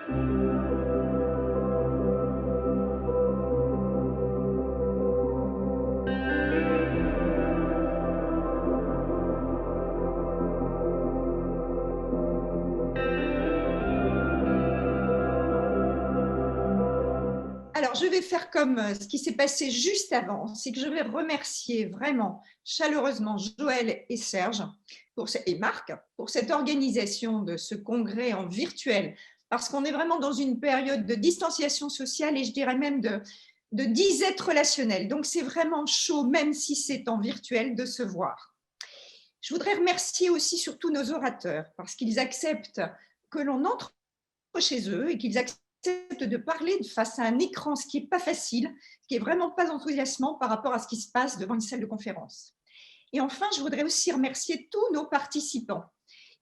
Alors, je vais faire comme ce qui s'est passé juste avant, c'est que je vais remercier vraiment chaleureusement Joël et Serge et Marc pour cette organisation de ce congrès en virtuel, parce qu'on est vraiment dans une période de distanciation sociale et je dirais même de disette relationnelle. Donc, c'est vraiment chaud, même si c'est en virtuel, de se voir. Je voudrais remercier aussi surtout nos orateurs, parce qu'ils acceptent que l'on entre chez eux et qu'ils acceptent de parler face à un écran, ce qui n'est pas facile, ce qui n'est vraiment pas enthousiasmant par rapport à ce qui se passe devant une salle de conférence. Et enfin, je voudrais aussi remercier tous nos participants.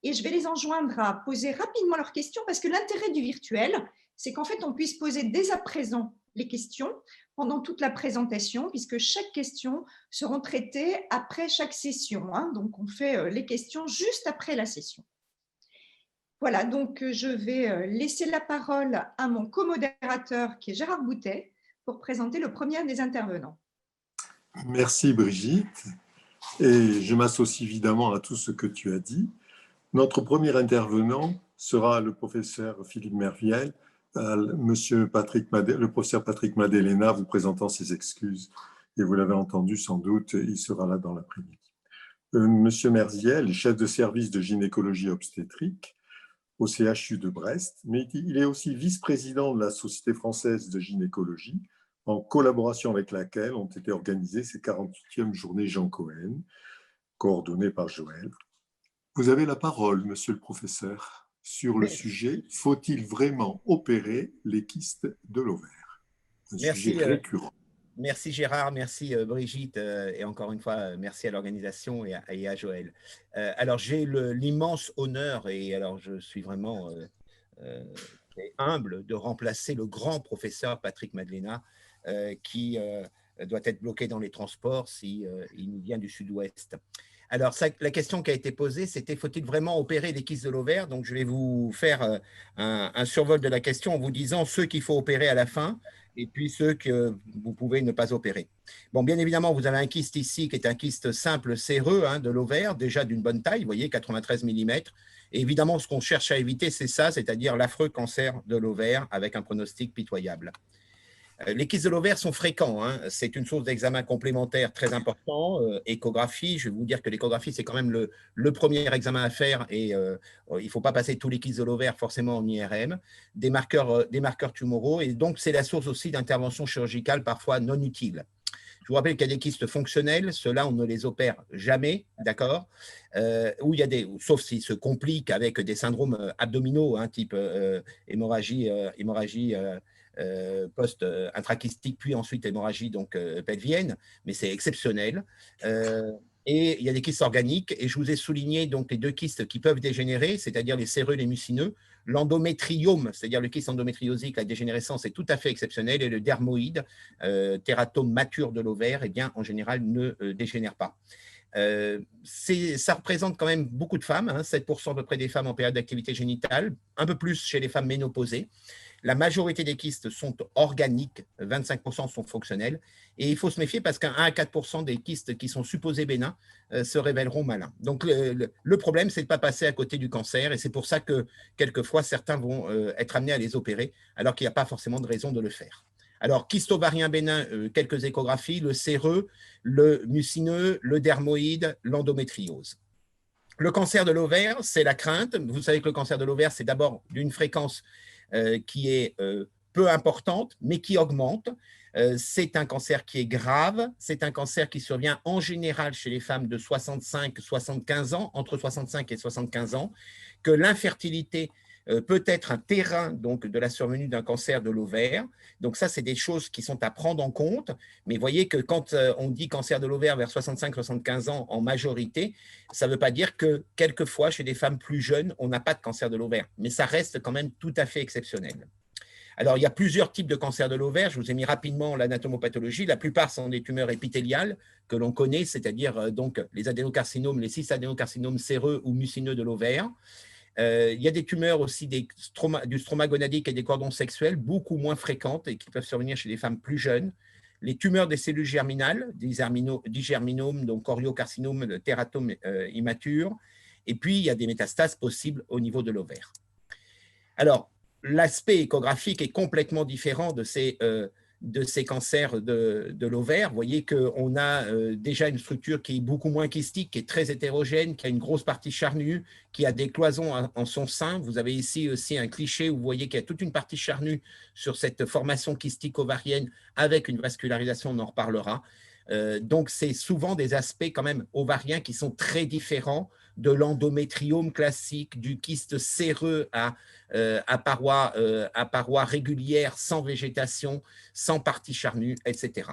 Et je vais les enjoindre à poser rapidement leurs questions parce que l'intérêt du virtuel, c'est qu'en fait, on puisse poser dès à présent les questions pendant toute la présentation, puisque chaque question sera traitée après chaque session. Donc, on fait les questions juste après la session. Voilà, donc je vais laisser la parole à mon co-modérateur qui est Gérard Boutet pour présenter le premier des intervenants. Merci Brigitte, et je m'associe évidemment à tout ce que tu as dit. Notre premier intervenant sera le professeur Philippe Merviel, le professeur Patrick Madelena vous présentant ses excuses, et vous l'avez entendu sans doute, il sera là dans l'après-midi. Monsieur Merviel est chef de service de gynécologie obstétrique au CHU de Brest, mais il est aussi vice-président de la Société française de gynécologie, en collaboration avec laquelle ont été organisées ces 48e journées Jean Cohen, coordonnées par Joël. Vous avez la parole, monsieur le professeur, sur le sujet « Faut-il vraiment opérer les kystes de l'ovaire ?» Un sujet récurrent. Merci Gérard, merci Brigitte, et encore une fois, merci à l'organisation et à Joël. Alors, j'ai l'immense honneur, et alors je suis vraiment humble de remplacer le grand professeur Patrick Madelena, qui doit être bloqué dans les transports s'il nous vient du sud-ouest. Alors, la question qui a été posée, c'était « Faut-il vraiment opérer les kystes de l'ovaire ?» Donc, je vais vous faire un survol de la question en vous disant ceux qu'il faut opérer à la fin et puis ceux que vous pouvez ne pas opérer. Bon, bien évidemment, vous avez un kyste ici qui est un kyste simple séreux de l'ovaire, déjà d'une bonne taille, vous voyez, 93 mm. Et évidemment, ce qu'on cherche à éviter, c'est ça, c'est-à-dire l'affreux cancer de l'ovaire avec un pronostic pitoyable. Les kystes de l'ovaire sont fréquents, c'est une source d'examen complémentaire très important. Échographie, je vais vous dire que l'échographie, c'est quand même le premier examen à faire et il ne faut pas passer tous les kystes de l'ovaire forcément en IRM, des marqueurs tumoraux, et donc c'est la source aussi d'interventions chirurgicales parfois non utiles. Je vous rappelle qu'il y a des kystes fonctionnels, ceux-là, on ne les opère jamais, d'accord, où il y a sauf s'ils se compliquent avec des syndromes abdominaux, type hémorragie post-intrakystique, puis ensuite hémorragie pelvienne, mais c'est exceptionnel. Et il y a des kystes organiques, et je vous ai souligné donc les deux kystes qui peuvent dégénérer, c'est-à-dire les séreux et les mucineux. L'endométriome, c'est-à-dire le kyste endométriosique, la dégénérescence est tout à fait exceptionnelle, et le dermoïde, tératome mature de l'ovaire, eh bien, en général, ne dégénère pas. Ça représente quand même beaucoup de femmes, 7% à peu près des femmes en période d'activité génitale, un peu plus chez les femmes ménopausées. La majorité des kystes sont organiques, 25% sont fonctionnels, et il faut se méfier parce qu'un 1 à 4% des kystes qui sont supposés bénins se révéleront malins. Donc le problème, c'est de ne pas passer à côté du cancer, et c'est pour ça que quelquefois certains vont être amenés à les opérer alors qu'il n'y a pas forcément de raison de le faire. Alors, kyste ovarien bénin, quelques échographies, le séreux, le mucineux, le dermoïde, l'endométriose. Le cancer de l'ovaire, c'est la crainte. Vous savez que le cancer de l'ovaire, c'est d'abord d'une fréquence qui est peu importante, mais qui augmente. C'est un cancer qui est grave, c'est un cancer qui survient en général chez les femmes de 65-75 ans, entre 65 et 75 ans, que l'infertilité peut être un terrain donc, de la survenue d'un cancer de l'ovaire. Donc ça, c'est des choses qui sont à prendre en compte. Mais voyez que quand on dit cancer de l'ovaire vers 65-75 ans en majorité, ça ne veut pas dire que quelquefois, chez des femmes plus jeunes, on n'a pas de cancer de l'ovaire. Mais ça reste quand même tout à fait exceptionnel. Alors, il y a plusieurs types de cancer de l'ovaire. Je vous ai mis rapidement l'anatomopathologie. La plupart sont des tumeurs épithéliales que l'on connaît, c'est-à-dire donc les adénocarcinomes, les 6 adénocarcinomes séreux ou mucineux de l'ovaire. Il y a des tumeurs aussi du stroma gonadique et des cordons sexuels, beaucoup moins fréquentes et qui peuvent survenir chez les femmes plus jeunes. Les tumeurs des cellules germinales, des germinomes, donc choriocarcinome, tératome immature. Et puis, il y a des métastases possibles au niveau de l'ovaire. Alors, l'aspect échographique est complètement différent de ces cancers de l'ovaire. Vous voyez qu'on a déjà une structure qui est beaucoup moins kystique, qui est très hétérogène, qui a une grosse partie charnue, qui a des cloisons en son sein. Vous avez ici aussi un cliché où vous voyez qu'il y a toute une partie charnue sur cette formation kystique ovarienne avec une vascularisation, on en reparlera. Donc, c'est souvent des aspects quand même ovariens qui sont très différents de l'endométriome classique, du kyste séreux à parois régulières, sans végétation, sans partie charnue, etc.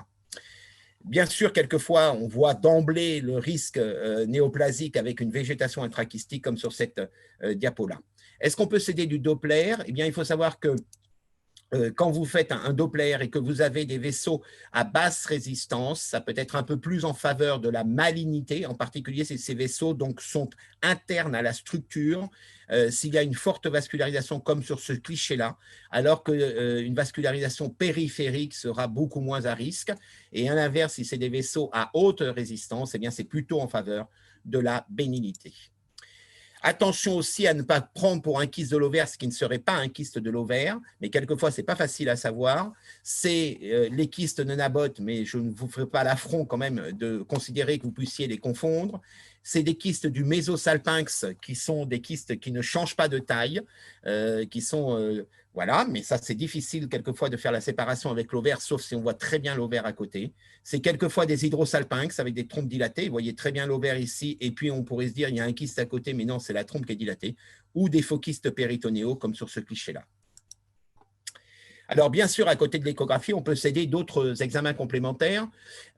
Bien sûr, quelquefois, on voit d'emblée le risque néoplasique avec une végétation intrakystique comme sur cette diapo-là. Est-ce qu'on peut s'aider du Doppler? Eh bien, il faut savoir que quand vous faites un Doppler et que vous avez des vaisseaux à basse résistance, ça peut être un peu plus en faveur de la malignité, en particulier si ces vaisseaux donc, sont internes à la structure, s'il y a une forte vascularisation comme sur ce cliché-là, alors qu'une vascularisation périphérique sera beaucoup moins à risque. Et à l'inverse, si c'est des vaisseaux à haute résistance, eh bien, c'est plutôt en faveur de la bénignité. Attention aussi à ne pas prendre pour un kyste de l'ovaire ce qui ne serait pas un kyste de l'ovaire, mais quelquefois, ce n'est pas facile à savoir. C'est les kystes nonabotes, mais je ne vous ferai pas l'affront quand même de considérer que vous puissiez les confondre. C'est des kystes du mésosalpinx qui sont des kystes qui ne changent pas de taille, qui sont… voilà, mais ça, c'est difficile quelquefois de faire la séparation avec l'ovaire, sauf si on voit très bien l'ovaire à côté. C'est quelquefois des hydrosalpinx avec des trompes dilatées. Vous voyez très bien l'ovaire ici, et puis on pourrait se dire il y a un kyste à côté, mais non, c'est la trompe qui est dilatée. Ou des faux kystes péritonéaux, comme sur ce cliché-là. Alors, bien sûr, à côté de l'échographie, on peut s'aider d'autres examens complémentaires.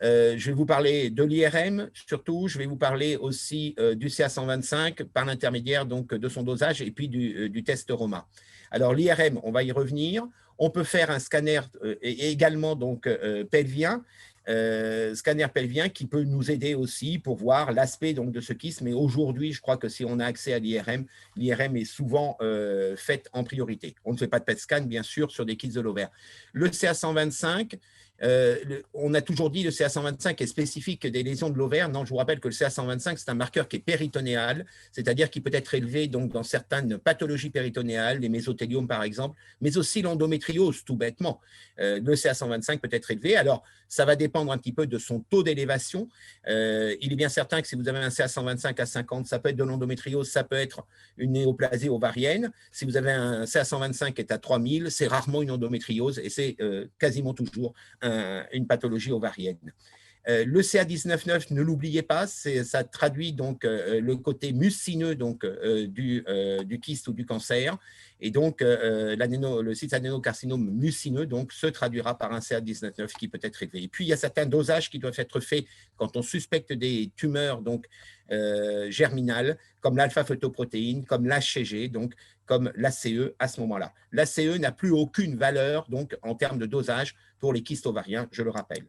Je vais vous parler de l'IRM, surtout. Je vais vous parler aussi du CA125 par l'intermédiaire de son dosage et puis du test Roma. Alors, l'IRM, on va y revenir. On peut faire un scanner et également donc, pelvien. Scanner pelvien qui peut nous aider aussi pour voir l'aspect de ce kyste. Mais aujourd'hui, je crois que si on a accès à l'IRM, l'IRM est souvent faite en priorité. On ne fait pas de PET scan, bien sûr, sur des kystes de l'ovaire. Le CA125, on a toujours dit que le CA125 est spécifique des lésions de l'ovaire. Non, je vous rappelle que le CA125, c'est un marqueur qui est péritonéal, c'est-à-dire qu'il peut être élevé donc, dans certaines pathologies péritonéales, les mésotéliomes par exemple, mais aussi l'endométriose, tout bêtement. Le CA125 peut être élevé. Alors, ça va dépendre un petit peu de son taux d'élévation. Il est bien certain que si vous avez un CA125 à 50, ça peut être de l'endométriose, ça peut être une néoplasie ovarienne. Si vous avez un CA125 qui est à 3000, c'est rarement une endométriose et c'est quasiment toujours une pathologie ovarienne. Le CA19-9, ne l'oubliez pas, ça traduit donc le côté mucineux donc, du kyste ou du cancer. Et donc, le cystanodénocarcinome mucineux donc, se traduira par un CA19-9 qui peut être élevé. Et puis, il y a certains dosages qui doivent être faits quand on suspecte des tumeurs donc, germinales, comme l'alpha-photoprotéine, comme l'HCG, donc comme l'ACE à ce moment-là. L'ACE n'a plus aucune valeur donc, en termes de dosage pour les kystes ovariens, je le rappelle.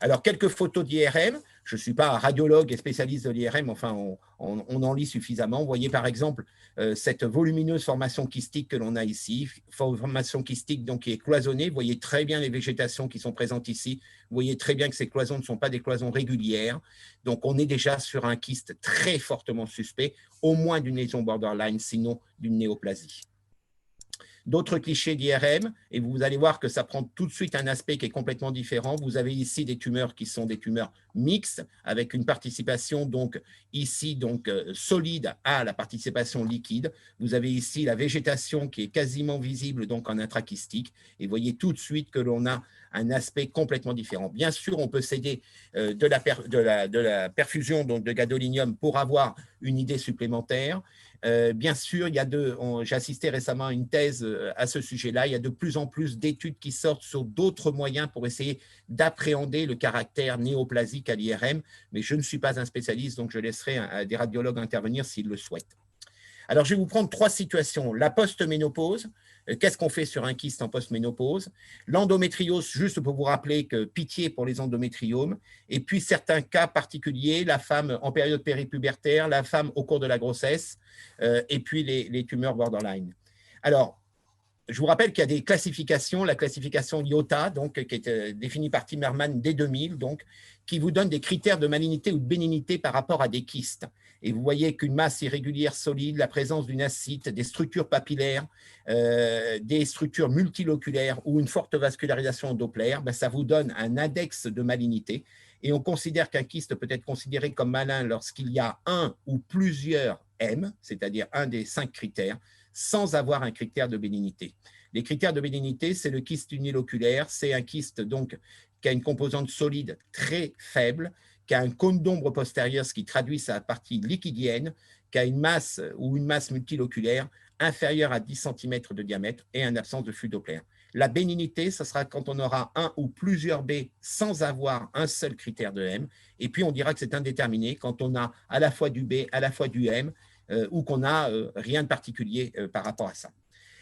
Alors, quelques photos d'IRM. Je ne suis pas un radiologue et spécialiste de l'IRM, enfin, on en lit suffisamment. Vous voyez, par exemple, cette volumineuse formation kystique que l'on a ici, formation kystique donc, qui est cloisonnée. Vous voyez très bien les végétations qui sont présentes ici. Vous voyez très bien que ces cloisons ne sont pas des cloisons régulières. Donc, on est déjà sur un kyste très fortement suspect, au moins d'une lésion borderline, sinon d'une néoplasie. D'autres clichés d'IRM, et vous allez voir que ça prend tout de suite un aspect qui est complètement différent. Vous avez ici des tumeurs qui sont des tumeurs mixtes, avec une participation donc ici donc solide à la participation liquide. Vous avez ici la végétation qui est quasiment visible donc en intrakystique, et vous voyez tout de suite que l'on a un aspect complètement différent. Bien sûr, on peut s'aider de la perfusion donc, de gadolinium pour avoir une idée supplémentaire. Bien sûr, j'ai assisté récemment à une thèse à ce sujet-là. Il y a de plus en plus d'études qui sortent sur d'autres moyens pour essayer d'appréhender le caractère néoplasique à l'IRM, mais je ne suis pas un spécialiste, donc je laisserai des radiologues intervenir s'ils le souhaitent. Alors, je vais vous prendre 3 situations. La post-ménopause, qu'est-ce qu'on fait sur un kyste en post-ménopause? L'endométriose, juste pour vous rappeler que pitié pour les endométriomes. Et puis, certains cas particuliers, la femme en période péripubertaire, la femme au cours de la grossesse, et puis les tumeurs borderline. Alors, je vous rappelle qu'il y a des classifications, la classification IOTA, donc, qui est définie par Timmerman dès 2000, donc, qui vous donne des critères de malignité ou de bénignité par rapport à des kystes. Et vous voyez qu'une masse irrégulière solide, la présence d'une ascite, des structures papillaires, des structures multiloculaires ou une forte vascularisation Doppler, ben, ça vous donne un index de malignité. Et on considère qu'un kyste peut être considéré comme malin lorsqu'il y a un ou plusieurs M, c'est-à-dire un des 5 critères, sans avoir un critère de bénignité. Les critères de bénignité, c'est le kyste uniloculaire, c'est un kyste donc, qui a une composante solide très faible, qui a un cône d'ombre postérieur, ce qui traduit sa partie liquidienne, qui a une masse ou une masse multiloculaire inférieure à 10 cm de diamètre et une absence de flux Doppler. La bénignité, ce sera quand on aura un ou plusieurs B sans avoir un seul critère de M. Et puis, on dira que c'est indéterminé quand on a à la fois du B, à la fois du M, ou qu'on n'a rien de particulier par rapport à ça.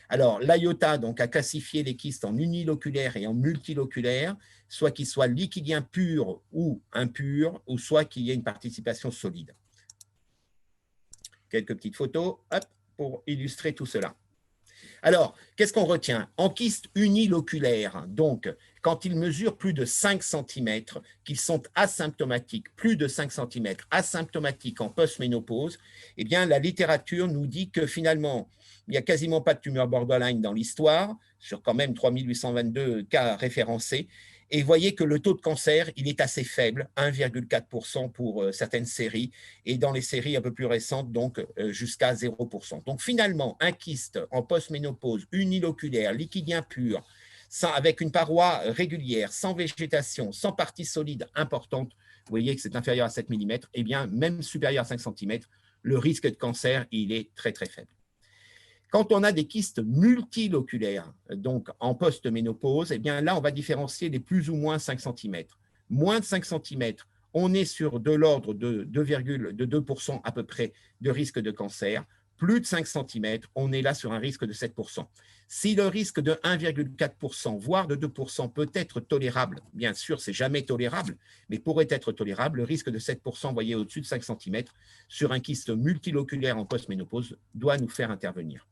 Alors, l'IOTA donc, a classifié les kystes en uniloculaires et en multiloculaires, soit qu'ils soient liquidiens purs ou impurs, ou soit qu'il y ait une participation solide. Quelques petites photos hop, pour illustrer tout cela. Alors, qu'est-ce qu'on retient? En kyste uniloculaire, donc, quand ils mesurent plus de 5 cm, qu'ils sont asymptomatiques, plus de 5 cm, asymptomatiques en post-ménopause, eh bien, la littérature nous dit que finalement, il n'y a quasiment pas de tumeur borderline dans l'histoire, sur quand même 3822 cas référencés. Et vous voyez que le taux de cancer, il est assez faible, 1,4% pour certaines séries, et dans les séries un peu plus récentes, donc jusqu'à 0%. Donc finalement, un kyste en post-ménopause uniloculaire, liquidien pur, avec une paroi régulière, sans végétation, sans partie solide importante, vous voyez que c'est inférieur à 7 mm, et bien même supérieur à 5 cm, le risque de cancer, il est très très faible. Quand on a des kystes multiloculaires, donc en post-ménopause, eh bien là, on va différencier les plus ou moins 5 cm. Moins de 5 cm, on est sur de l'ordre de 2% à peu près de risque de cancer. Plus de 5 cm, on est là sur un risque de 7%. Si le risque de 1,4%, voire de 2% peut être tolérable, bien sûr, c'est jamais tolérable, mais pourrait être tolérable, le risque de 7%, vous voyez, au-dessus de 5 cm, sur un kyste multiloculaire en post-ménopause, doit nous faire intervenir.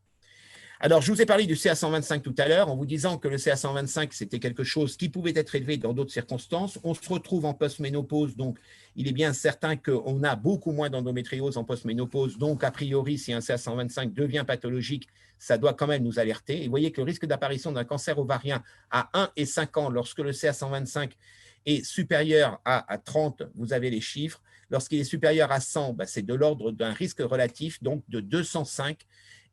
Alors, je vous ai parlé du CA125 tout à l'heure en vous disant que le CA125, c'était quelque chose qui pouvait être élevé dans d'autres circonstances. On se retrouve en post-ménopause, donc il est bien certain qu'on a beaucoup moins d'endométriose en post-ménopause. Donc, a priori, si un CA125 devient pathologique, ça doit quand même nous alerter. Et vous voyez que le risque d'apparition d'un cancer ovarien à 1 et 5 ans, lorsque le CA125 est supérieur à 30, vous avez les chiffres. Lorsqu'il est supérieur à 100, c'est de l'ordre d'un risque relatif, donc de 205,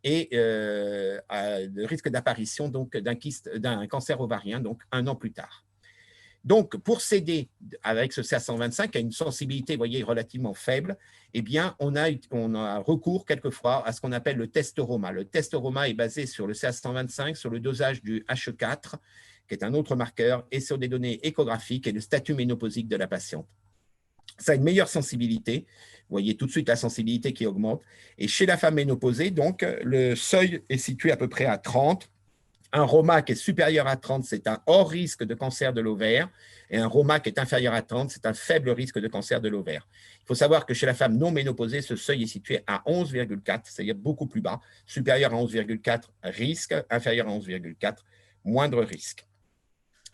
et le risque d'apparition d'un cancer ovarien, donc 1 an plus tard. Donc, pour s'aider avec ce CA125, qui a une sensibilité, vous voyez, relativement faible, eh bien, on a recours quelquefois à ce qu'on appelle le test Roma. Le test Roma est basé sur le CA125, sur le dosage du He4, qui est un autre marqueur, et sur des données échographiques et le statut ménopausique de la patiente. Ça a une meilleure sensibilité. Vous voyez tout de suite la sensibilité qui augmente. Et chez la femme ménopausée, donc, le seuil est situé à peu près à 30. Un Roma qui est supérieur à 30, c'est un hors risque de cancer de l'ovaire. Et un Roma qui est inférieur à 30, c'est un faible risque de cancer de l'ovaire. Il faut savoir que chez la femme non ménopausée, ce seuil est situé à 11,4, c'est-à-dire beaucoup plus bas. Supérieur à 11,4, risque. Inférieur à 11,4, moindre risque.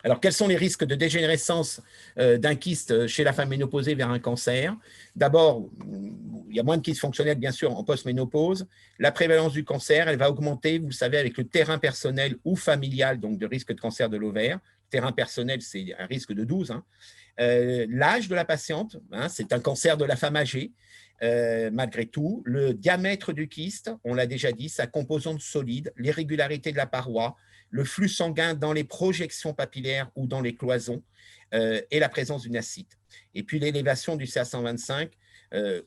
Alors, quels sont les risques de dégénérescence d'un kyste chez la femme ménopausée vers un cancer? D'abord, il y a moins de kystes fonctionnels, bien sûr, en post-ménopause. La prévalence du cancer, elle va augmenter, vous le savez, avec le terrain personnel ou familial, donc de risque de cancer de l'ovaire. Terrain personnel, c'est un risque de 12. L'âge de la patiente, c'est un cancer de la femme âgée. Malgré tout, le diamètre du kyste, on l'a déjà dit, sa composante solide, l'irrégularité de la paroi, le flux sanguin dans les projections papillaires ou dans les cloisons et la présence d'une ascite. Et puis l'élévation du CA125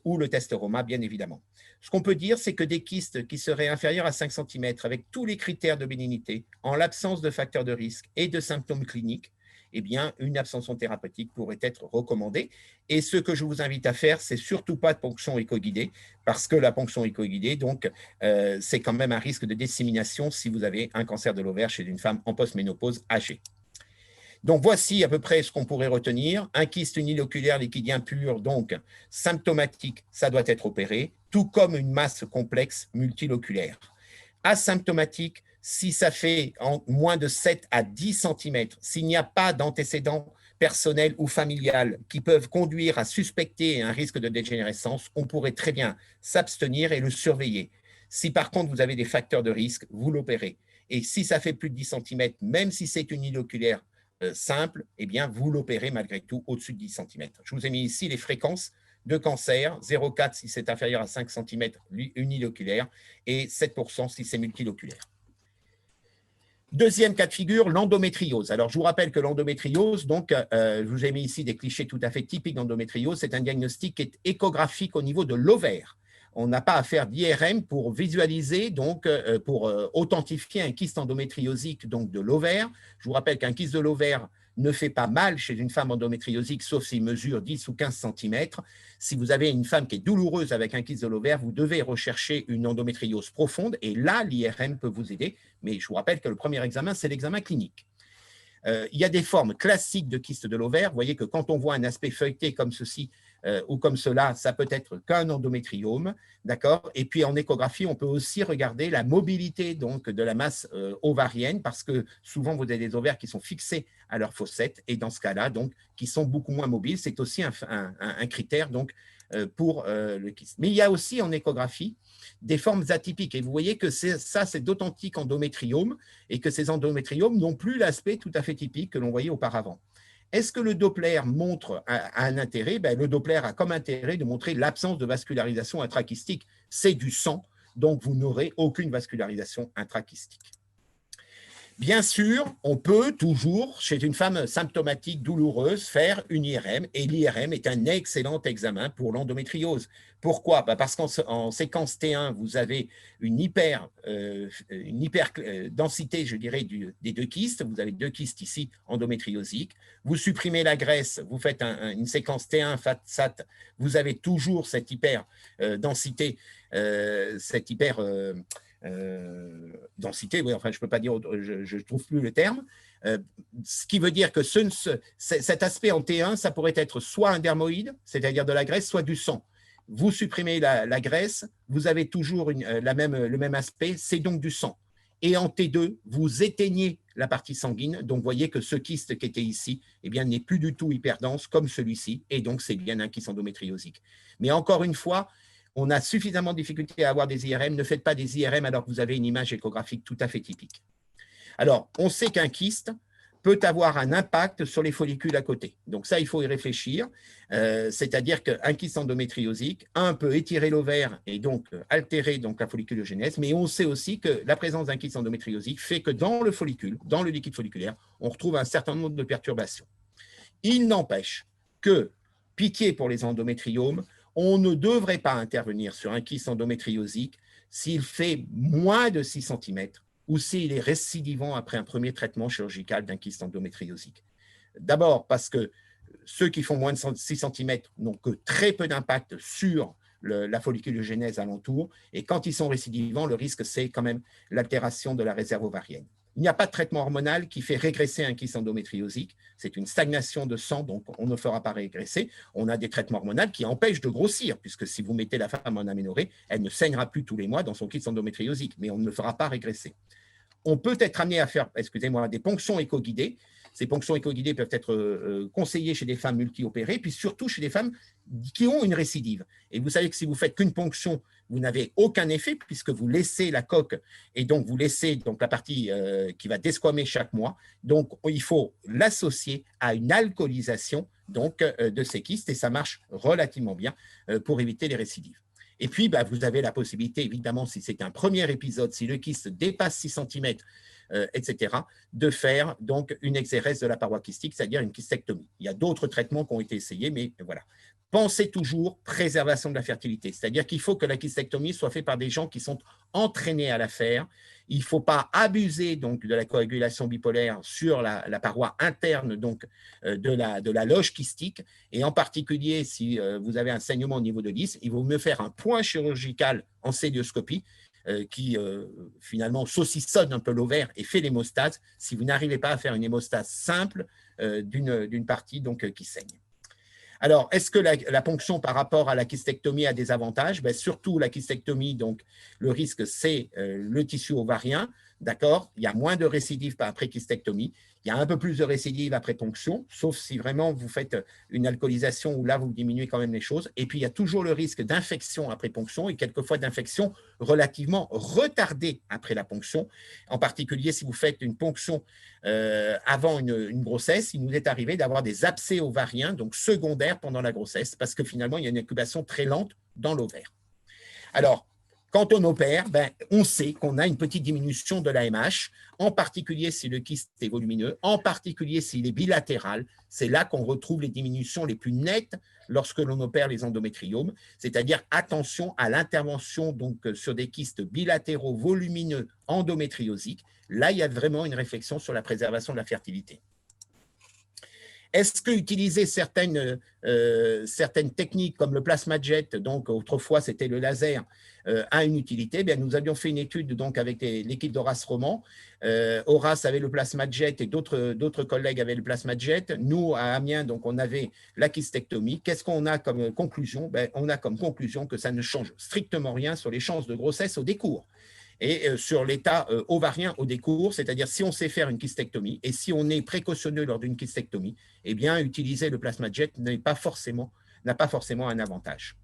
ou le test Roma, bien évidemment. Ce qu'on peut dire, c'est que des kystes qui seraient inférieurs à 5 cm avec tous les critères de bénignité, en l'absence de facteurs de risque et de symptômes cliniques, eh bien, une abstention thérapeutique pourrait être recommandée. Et ce que je vous invite à faire, c'est surtout pas de ponction éco-guidée, parce que la ponction éco-guidée, donc, c'est quand même un risque de dissémination si vous avez un cancer de l'ovaire chez une femme en post-ménopause âgée. Donc, voici à peu près ce qu'on pourrait retenir. Un kyste uniloculaire liquidien pur, donc symptomatique, ça doit être opéré, tout comme une masse complexe multiloculaire. Asymptomatique, si ça fait en moins de 7 à 10 cm, s'il n'y a pas d'antécédents personnels ou familial qui peuvent conduire à suspecter un risque de dégénérescence, on pourrait très bien s'abstenir et le surveiller. Si par contre vous avez des facteurs de risque, vous l'opérez. Et si ça fait plus de 10 cm, même si c'est uniloculaire simple, eh bien vous l'opérez malgré tout au-dessus de 10 cm. Je vous ai mis ici les fréquences de cancer, 0,4 si c'est inférieur à 5 cm uniloculaire et 7% si c'est multiloculaire. Deuxième cas de figure, l'endométriose. Alors, je vous rappelle que l'endométriose, donc, je vous ai mis ici des clichés tout à fait typiques d'endométriose, c'est un diagnostic qui est échographique au niveau de l'ovaire. On n'a pas à faire d'IRM pour visualiser, donc pour authentifier un kyste endométriosique donc, de l'ovaire. Je vous rappelle qu'un kyste de l'ovaire ne fait pas mal chez une femme endométriosique, sauf s'il mesure 10 ou 15 cm. Si vous avez une femme qui est douloureuse avec un kyste de l'ovaire, vous devez rechercher une endométriose profonde et là, l'IRM peut vous aider. Mais je vous rappelle que le premier examen, c'est l'examen clinique. Il y a des formes classiques de kyste de l'ovaire. Vous voyez que quand on voit un aspect feuilleté comme ceci ou comme cela, ça peut être qu'un endométriome, d'accord. Et puis en échographie, on peut aussi regarder la mobilité donc de la masse ovarienne parce que souvent vous avez des ovaires qui sont fixés à leur fossette et dans ce cas-là, donc qui sont beaucoup moins mobiles. C'est aussi un critère donc pour le kyste. Mais il y a aussi en échographie des formes atypiques. Et vous voyez que ça, c'est d'authentiques endométriomes et que ces endométriomes n'ont plus l'aspect tout à fait typique que l'on voyait auparavant. Est-ce que le Doppler montre un intérêt? Le Doppler a comme intérêt de montrer l'absence de vascularisation intrachystique. C'est du sang, donc vous n'aurez aucune vascularisation intrachystique. Bien sûr, on peut toujours, chez une femme symptomatique douloureuse, faire une IRM et l'IRM est un excellent examen pour l'endométriose. Pourquoi? Parce qu'en séquence T1, vous avez une hyper densité, je dirais, des deux kystes. Vous avez deux kystes ici endométriosiques. Vous supprimez la graisse, vous faites une séquence T1 FAT-SAT, vous avez toujours cette hyper densité, densité, oui, enfin je ne peux pas dire, je ne trouve plus le terme, ce qui veut dire que cet aspect en T1, ça pourrait être soit un dermoïde, c'est-à-dire de la graisse, soit du sang. Vous supprimez la graisse, vous avez toujours le même aspect, c'est donc du sang. Et en T2, vous éteignez la partie sanguine, donc vous voyez que ce kyste qui était ici eh bien, n'est plus du tout hyperdense comme celui-ci, et donc c'est bien un kyste endométriosique. Mais encore une fois, on a suffisamment de difficultés à avoir des IRM. Ne faites pas des IRM alors que vous avez une image échographique tout à fait typique. Alors, on sait qu'un kyste peut avoir un impact sur les follicules à côté. Donc ça, il faut y réfléchir. C'est-à-dire qu'un kyste endométriosique, peut étirer l'ovaire et donc altérer donc, la folliculogénèse, mais on sait aussi que la présence d'un kyste endométriosique fait que dans le follicule, dans le liquide folliculaire, on retrouve un certain nombre de perturbations. Il n'empêche que, pitié pour les endométriomes, on ne devrait pas intervenir sur un kyste endométriosique s'il fait moins de 6 cm ou s'il est récidivant après un premier traitement chirurgical d'un kyste endométriosique. D'abord parce que ceux qui font moins de 6 cm n'ont que très peu d'impact sur la folliculogénèse alentour, et quand ils sont récidivants, le risque, c'est quand même l'altération de la réserve ovarienne. Il n'y a pas de traitement hormonal qui fait régresser un kyste endométriosique. C'est une stagnation de sang, donc on ne fera pas régresser. On a des traitements hormonaux qui empêchent de grossir, puisque si vous mettez la femme en aménorrhée, elle ne saignera plus tous les mois dans son kyste endométriosique, mais on ne le fera pas régresser. On peut être amené à faire, des ponctions éco-guidées. Ces ponctions éco-guidées peuvent être conseillées chez des femmes multi-opérées, puis surtout chez des femmes qui ont une récidive. Et vous savez que si vous faites qu'une ponction, vous n'avez aucun effet puisque vous laissez la coque et donc vous laissez donc la partie qui va desquamer chaque mois. Donc, il faut l'associer à une alcoolisation donc, de ces kystes et ça marche relativement bien pour éviter les récidives. Et puis, vous avez la possibilité, évidemment, si c'est un premier épisode, si le kyste dépasse 6 cm, etc., de faire donc une exérèse de la paroi kystique, c'est-à-dire une kystectomie. Il y a d'autres traitements qui ont été essayés, mais voilà. Pensez toujours préservation de la fertilité, c'est-à-dire qu'il faut que la kystectomie soit faite par des gens qui sont entraînés à la faire. Il ne faut pas abuser donc, de la coagulation bipolaire sur la paroi interne donc, de la loge kystique. Et en particulier, si vous avez un saignement au niveau de l'is, il vaut mieux faire un point chirurgical en célioscopie qui finalement saucissonne un peu l'ovaire et fait l'hémostase si vous n'arrivez pas à faire une hémostase simple d'une partie donc, qui saigne. Alors, est-ce que la ponction par rapport à la kystectomie a des avantages? Surtout la kystectomie, donc le risque, c'est le tissu ovarien, d'accord? Il y a moins de récidives après kystectomie, il y a un peu plus de récidives après ponction, sauf si vraiment vous faites une alcoolisation où là, vous diminuez quand même les choses. Et puis, il y a toujours le risque d'infection après ponction et quelquefois d'infection relativement retardée après la ponction. En particulier, si vous faites une ponction avant une grossesse, il nous est arrivé d'avoir des abcès ovariens, donc secondaires pendant la grossesse, parce que finalement, il y a une incubation très lente dans l'ovaire. Alors, quand on opère, on sait qu'on a une petite diminution de l'AMH, en particulier si le kyste est volumineux, en particulier s'il est bilatéral. C'est là qu'on retrouve les diminutions les plus nettes lorsque l'on opère les endométriomes, c'est-à-dire attention à l'intervention donc sur des kystes bilatéraux volumineux endométriosiques. Là, il y a vraiment une réflexion sur la préservation de la fertilité. Est-ce que utiliser certaines techniques comme le plasma jet, donc autrefois c'était le laser, a une utilité? Nous avions fait une étude donc, avec l'équipe d'Horace Roman. Horace avait le plasma jet et d'autres collègues avaient le plasma jet. Nous, à Amiens, donc, on avait la kystectomie. Qu'est-ce qu'on a comme conclusion? On a comme conclusion que ça ne change strictement rien sur les chances de grossesse au décours et sur l'état ovarien au décours, c'est-à-dire si on sait faire une kystectomie et si on est précautionneux lors d'une kystectomie, utiliser le plasma jet n'a pas forcément un avantage.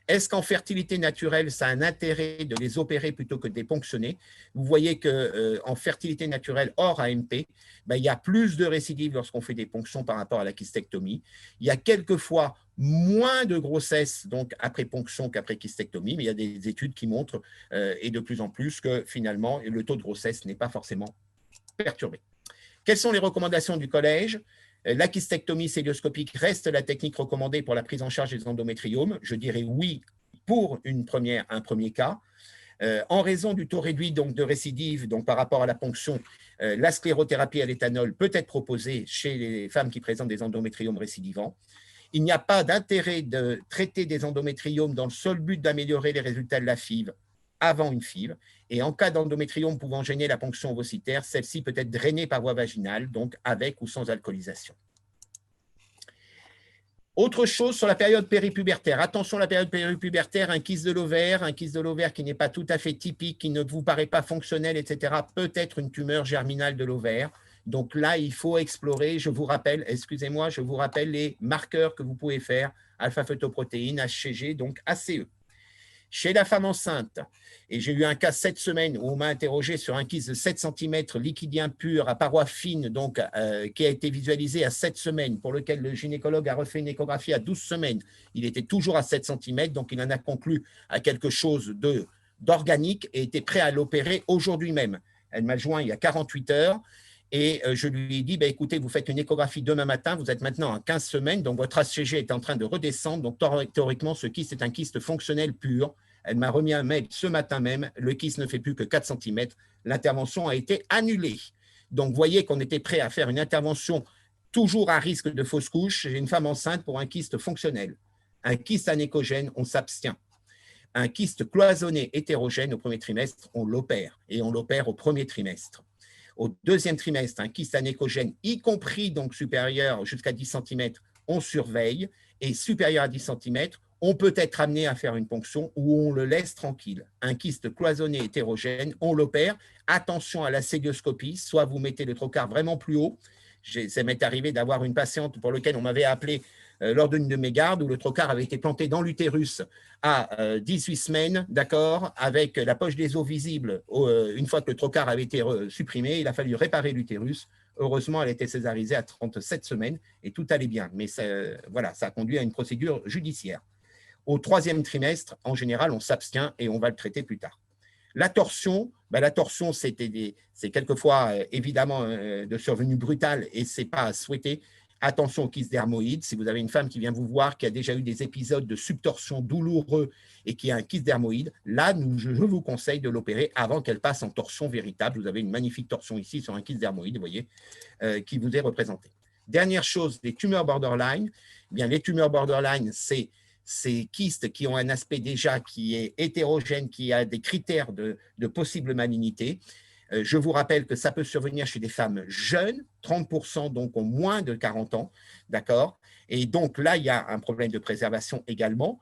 Est-ce qu'en fertilité naturelle, ça a un intérêt de les opérer plutôt que de les ponctionner? Vous voyez qu'en fertilité naturelle hors AMP, il y a plus de récidives lorsqu'on fait des ponctions par rapport à la kystectomie. Il y a quelquefois moins de grossesse donc, après ponction qu'après kystectomie, mais il y a des études qui montrent, et de plus en plus, que finalement, le taux de grossesse n'est pas forcément perturbé. Quelles sont les recommandations du collège? La kystectomie célioscopique reste la technique recommandée pour la prise en charge des endométriomes. Je dirais oui pour un premier cas. En raison du taux réduit donc, de récidive donc, par rapport à la ponction, la sclérothérapie à l'éthanol peut être proposée chez les femmes qui présentent des endométriomes récidivants. Il n'y a pas d'intérêt de traiter des endométriomes dans le seul but d'améliorer les résultats de la FIV avant une FIV. Et en cas d'endométriome pouvant gêner la ponction ovocytaire, celle-ci peut être drainée par voie vaginale, donc avec ou sans alcoolisation. Autre chose sur la période péripubertaire. Attention, la période péripubertaire, un kyste de l'ovaire qui n'est pas tout à fait typique, qui ne vous paraît pas fonctionnel, etc., peut être une tumeur germinale de l'ovaire. Donc là, il faut explorer, je vous rappelle les marqueurs que vous pouvez faire, alpha-fetoprotéine, HCG, donc ACE. Chez la femme enceinte, et j'ai eu un cas cette semaine où on m'a interrogé sur un kyste de 7 cm liquidien pur à paroi fine, donc, qui a été visualisé à 7 semaines, pour lequel le gynécologue a refait une échographie à 12 semaines. Il était toujours à 7 cm, donc il en a conclu à quelque chose d'organique et était prêt à l'opérer aujourd'hui même. Elle m'a joint il y a 48 heures. Et je lui ai dit, écoutez, vous faites une échographie demain matin, vous êtes maintenant à 15 semaines, donc votre HCG est en train de redescendre. Donc théoriquement, ce kyste est un kyste fonctionnel pur. Elle m'a remis un mail ce matin même, le kyste ne fait plus que 4 cm. L'intervention a été annulée. Donc vous voyez qu'on était prêt à faire une intervention toujours à risque de fausse couche chez une femme enceinte pour un kyste fonctionnel. Un kyste anéchogène, on s'abstient. Un kyste cloisonné hétérogène au premier trimestre, on l'opère. Et on l'opère au premier trimestre. Au deuxième trimestre, un kyste anéchogène, y compris donc supérieur jusqu'à 10 cm, on surveille, et supérieur à 10 cm, on peut être amené à faire une ponction ou on le laisse tranquille. Un kyste cloisonné hétérogène, on l'opère. Attention à la célioscopie, soit vous mettez le trocar vraiment plus haut. Ça m'est arrivé d'avoir une patiente pour laquelle on m'avait appelé lors d'une de mes gardes où le trocar avait été planté dans l'utérus à 18 semaines, d'accord, avec la poche des os visible. Une fois que le trocar avait été supprimé, il a fallu réparer l'utérus. Heureusement, elle était césarisée à 37 semaines et tout allait bien. Mais voilà, ça a conduit à une procédure judiciaire. Au troisième trimestre, en général, on s'abstient et on va le traiter plus tard. La torsion, c'est quelquefois évidemment de survenue brutale et ce n'est pas à souhaiter. Attention aux kystes dermoïdes. Si vous avez une femme qui vient vous voir, qui a déjà eu des épisodes de subtorsion douloureux et qui a un kyste dermoïde, là, je vous conseille de l'opérer avant qu'elle passe en torsion véritable. Vous avez une magnifique torsion ici sur un kyste dermoïde, vous voyez, qui vous est représenté. Dernière chose, les tumeurs borderline. Eh bien, les tumeurs borderline, c'est ces kystes qui ont un aspect déjà qui est hétérogène, qui a des critères de possible malignité. Je vous rappelle que ça peut survenir chez des femmes jeunes, 30% donc ont moins de 40 ans, d'accord? Et donc là, il y a un problème de préservation également.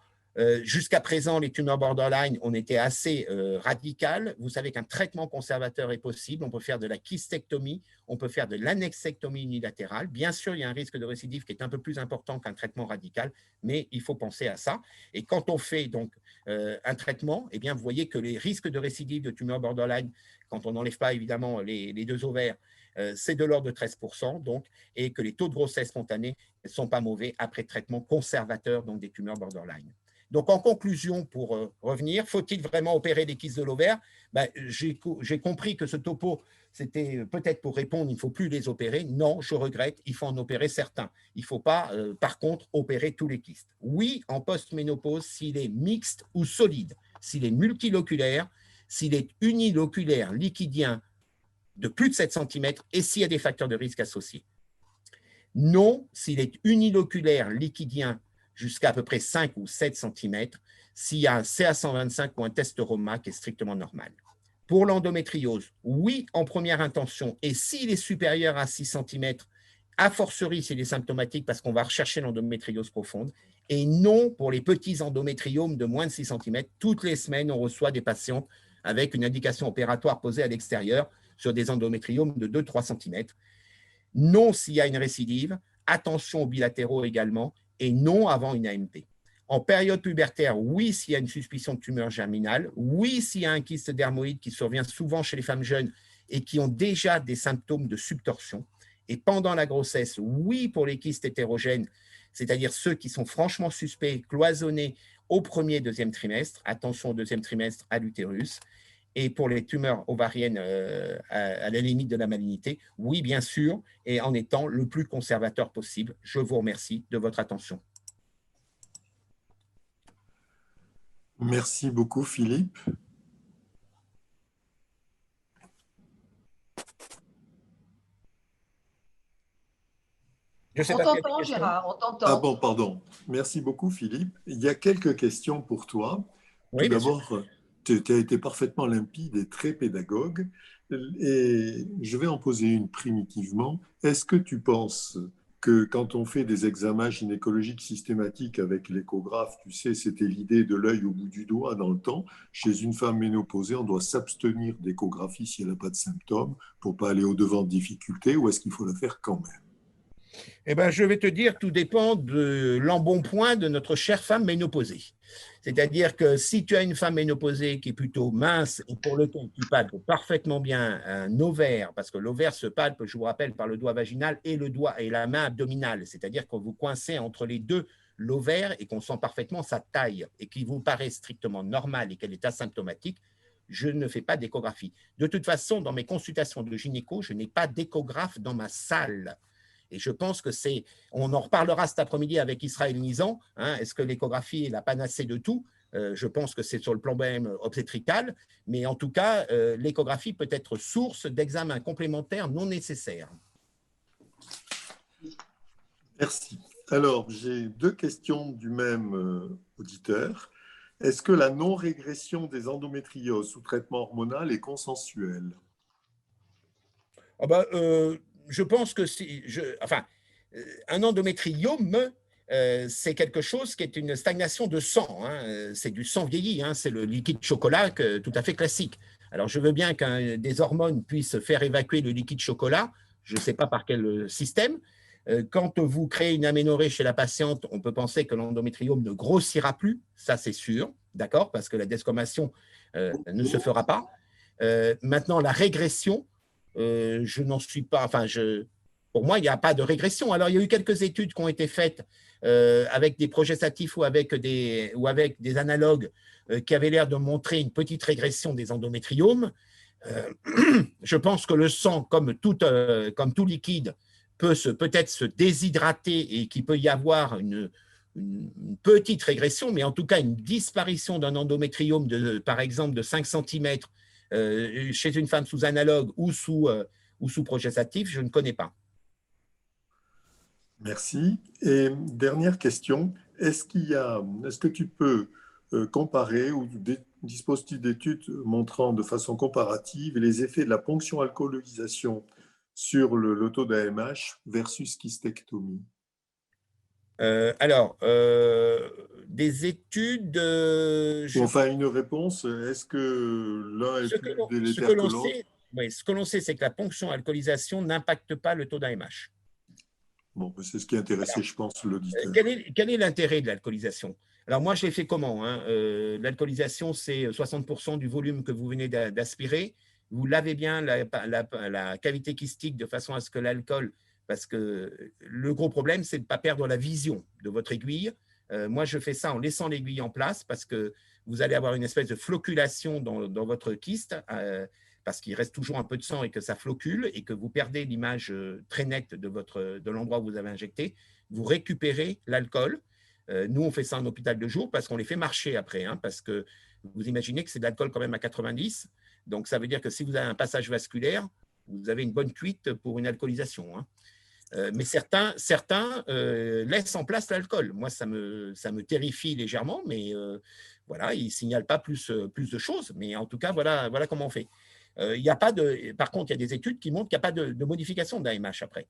Jusqu'à présent, les tumeurs borderline, on était assez radical. Vous savez qu'un traitement conservateur est possible. On peut faire de la kystectomie, on peut faire de l'annexectomie unilatérale. Bien sûr, il y a un risque de récidive qui est un peu plus important qu'un traitement radical, mais il faut penser à ça. Et quand on fait donc un traitement, eh bien, vous voyez que les risques de récidive de tumeurs borderline, quand on n'enlève pas évidemment les deux ovaires, c'est de l'ordre de 13%, donc, et que les taux de grossesse spontanée ne sont pas mauvais après traitement conservateur donc des tumeurs borderline. Donc, en conclusion, pour revenir, faut-il vraiment opérer les kystes de l'ovaire? J'ai compris que ce topo, c'était peut-être pour répondre, il ne faut plus les opérer. Non, je regrette, il faut en opérer certains. Il ne faut pas, par contre, opérer tous les kystes. Oui, en post-ménopause, s'il est mixte ou solide, s'il est multiloculaire, s'il est uniloculaire, liquidien, de plus de 7 cm et s'il y a des facteurs de risque associés. Non, s'il est uniloculaire, liquidien, jusqu'à à peu près 5 ou 7 cm, s'il y a un CA125 ou un test Roma qui est strictement normal. Pour l'endométriose, oui, en première intention, et s'il est supérieur à 6 cm, a fortiori s'il est symptomatique parce qu'on va rechercher l'endométriose profonde, et non pour les petits endométriomes de moins de 6 cm. Toutes les semaines, on reçoit des patients avec une indication opératoire posée à l'extérieur sur des endométriomes de 2-3 cm. Non s'il y a une récidive, attention aux bilatéraux également, et non avant une AMP. En période pubertaire, oui, s'il y a une suspicion de tumeur germinale, oui, s'il y a un kyste dermoïde qui survient souvent chez les femmes jeunes et qui ont déjà des symptômes de subtorsion. Et pendant la grossesse, oui, pour les kystes hétérogènes, c'est-à-dire ceux qui sont franchement suspects, cloisonnés au premier et deuxième trimestre, attention au deuxième trimestre à l'utérus. Et pour les tumeurs ovariennes à la limite de la malignité, oui, bien sûr, et en étant le plus conservateur possible. Je vous remercie de votre attention. Merci beaucoup, Philippe. On t'entend, Gérard, on t'entend. Ah bon, pardon. Merci beaucoup, Philippe. Il y a quelques questions pour toi. Oui, tout d'abord, tu as été parfaitement limpide et très pédagogue. Et je vais en poser une primitivement. Est-ce que tu penses que quand on fait des examens gynécologiques systématiques avec l'échographe, tu sais, c'était l'idée de l'œil au bout du doigt dans le temps, chez une femme ménopausée, on doit s'abstenir d'échographie si elle n'a pas de symptômes pour ne pas aller au-devant de difficultés, ou est-ce qu'il faut la faire quand même? Eh bien, je vais te dire, tout dépend de l'embonpoint de notre chère femme ménopausée. C'est-à-dire que si tu as une femme ménopausée qui est plutôt mince et pour lequel tu palpes parfaitement bien un ovaire, parce que l'ovaire se palpe, je vous rappelle, par le doigt vaginal et le doigt et la main abdominale, c'est-à-dire qu'on vous coincez entre les deux l'ovaire et qu'on sent parfaitement sa taille et qu'il vous paraît strictement normal et qu'elle est asymptomatique, je ne fais pas d'échographie. De toute façon, dans mes consultations de gynéco, je n'ai pas d'échographe dans ma salle. Et je pense que c'est, on en reparlera cet après-midi avec Israël Nizan, hein, est-ce que l'échographie est la panacée de tout? Je pense que c'est sur le plan même obstétrical, mais en tout cas, l'échographie peut être source d'examens complémentaires non nécessaires. Merci. Alors, j'ai deux questions du même auditeur. Est-ce que la non-régression des endométrioses sous traitement hormonal est consensuelle? Je pense que un endométriome, c'est quelque chose qui est une stagnation de sang. Hein. C'est du sang vieilli, hein. C'est le liquide chocolat tout à fait classique. Alors, je veux bien qu'un des hormones puissent faire évacuer le liquide chocolat, je ne sais pas par quel système. Quand vous créez une aménorrhée chez la patiente, on peut penser que l'endométriome ne grossira plus, ça c'est sûr, d'accord, parce que la desquamation ne se fera pas. Maintenant, la régression, je n'en suis pas, pour moi, il n'y a pas de régression. Alors, il y a eu quelques études qui ont été faites avec des progestatifs ou avec des analogues qui avaient l'air de montrer une petite régression des endométriomes. Je pense que le sang, comme tout liquide, peut-être se déshydrater et qu'il peut y avoir une petite régression, mais en tout cas une disparition d'un endométriome, par exemple, de 5 cm chez une femme sous analogue ou sous progestatif, je ne connais pas. Merci. Et dernière question, est-ce que tu peux comparer ou disposes-tu d'études montrant de façon comparative les effets de la ponction alcoolisation sur le taux d'AMH versus kystectomie? Des études. Ou enfin, une réponse, est-ce que l'un est plus délétère que l'autre? Oui, ce que l'on sait, c'est que la ponction alcoolisation n'impacte pas le taux d'AMH. Bon, c'est ce qui intéressait, je pense, l'auditeur. Quel est l'intérêt de l'alcoolisation? Alors, moi, je l'ai fait comment, hein? L'alcoolisation, c'est 60% du volume que vous venez d'aspirer. Vous lavez bien la cavité kystique de façon à ce que l'alcool, parce que le gros problème, c'est de ne pas perdre la vision de votre aiguille. Moi, je fais ça en laissant l'aiguille en place parce que vous allez avoir une espèce de floculation dans votre kyste, parce qu'il reste toujours un peu de sang et que ça flocule et que vous perdez l'image très nette de l'endroit où vous avez injecté. Vous récupérez l'alcool. Nous, on fait ça en hôpital de jour parce qu'on les fait marcher après, hein, parce que vous imaginez que c'est de l'alcool quand même à 90. Donc, ça veut dire que si vous avez un passage vasculaire, vous avez une bonne cuite pour une alcoolisation, hein. Mais certains laissent en place l'alcool. Moi, ça me terrifie légèrement, mais voilà, ils ne signalent pas plus de choses. Mais en tout cas, voilà comment on fait. Par contre, il y a des études qui montrent qu'il n'y a pas de modification d'AMH après.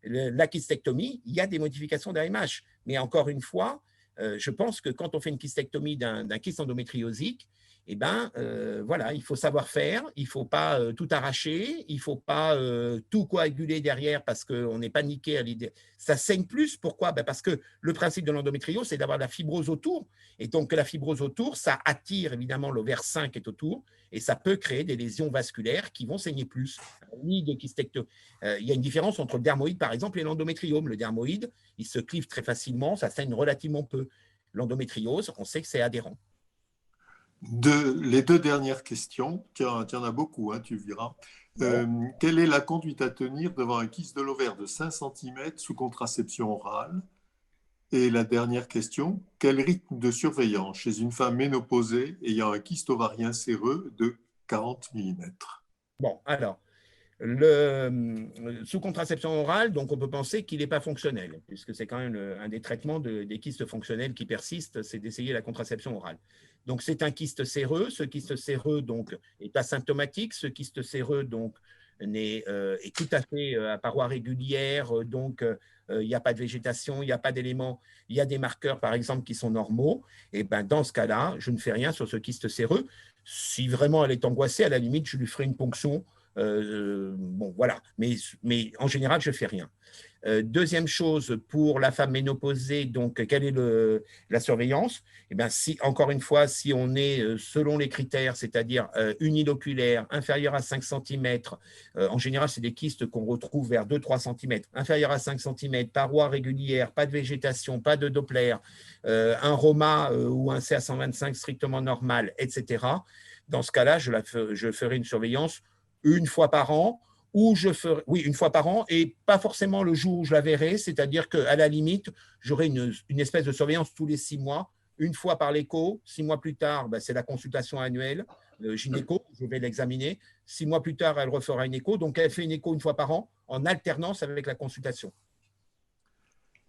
La kystectomie, il y a des modifications d'AMH. Mais encore une fois, je pense que quand on fait une kystectomie d'un kyste endométriosique, eh ben, voilà, il faut savoir faire, il ne faut pas tout arracher, il ne faut pas tout coaguler derrière parce qu'on n'est paniqué à l'idée. Ça saigne plus, pourquoi? Ben parce que le principe de l'endométriose, c'est d'avoir la fibrose autour. Et donc, la fibrose autour, ça attire évidemment l'ovaire sain qui est autour et ça peut créer des lésions vasculaires qui vont saigner plus. Il y a une différence entre le dermoïde, par exemple, et l'endométriome. Le dermoïde, il se clive très facilement, ça saigne relativement peu. L'endométriose, on sait que c'est adhérent. Les deux dernières questions, tu en as beaucoup, hein, tu verras. Quelle est la conduite à tenir devant un kyste de l'ovaire de 5 cm sous contraception orale? Et la dernière question, quel rythme de surveillance chez une femme ménopausée ayant un kyste ovarien séreux de 40 mm? Bon, alors, sous contraception orale, donc on peut penser qu'il n'est pas fonctionnel, puisque c'est quand même un des traitements des kystes fonctionnels qui persistent, c'est d'essayer la contraception orale. Donc c'est un kyste séreux. Ce kyste séreux donc est asymptomatique. Ce kyste séreux donc est tout à fait à paroi régulière. Donc il n'y a pas de végétation, il n'y a pas d'éléments. Il y a des marqueurs par exemple qui sont normaux. Et ben dans ce cas-là, je ne fais rien sur ce kyste séreux. Si vraiment elle est angoissée, à la limite, je lui ferai une ponction. Bon, voilà. Mais en général, je ne fais rien. Deuxième chose, pour la femme ménopausée, donc, quelle est la surveillance? Eh bien, encore une fois, si on est selon les critères, c'est-à-dire uniloculaire, inférieur à 5 cm, en général, c'est des kystes qu'on retrouve vers 2-3 cm, inférieur à 5 cm, paroi régulière, pas de végétation, pas de Doppler, un Roma ou un CA125 strictement normal, etc. Dans ce cas-là, je ferai une surveillance une fois par an, une fois par an, et pas forcément le jour où je la verrai, c'est-à-dire qu'à la limite, j'aurai une espèce de surveillance tous les 6 mois, une fois par l'écho, 6 mois plus tard, ben, c'est la consultation annuelle, gynéco, je vais l'examiner, 6 mois plus tard, elle refera une écho, donc elle fait une écho une fois par an, en alternance avec la consultation.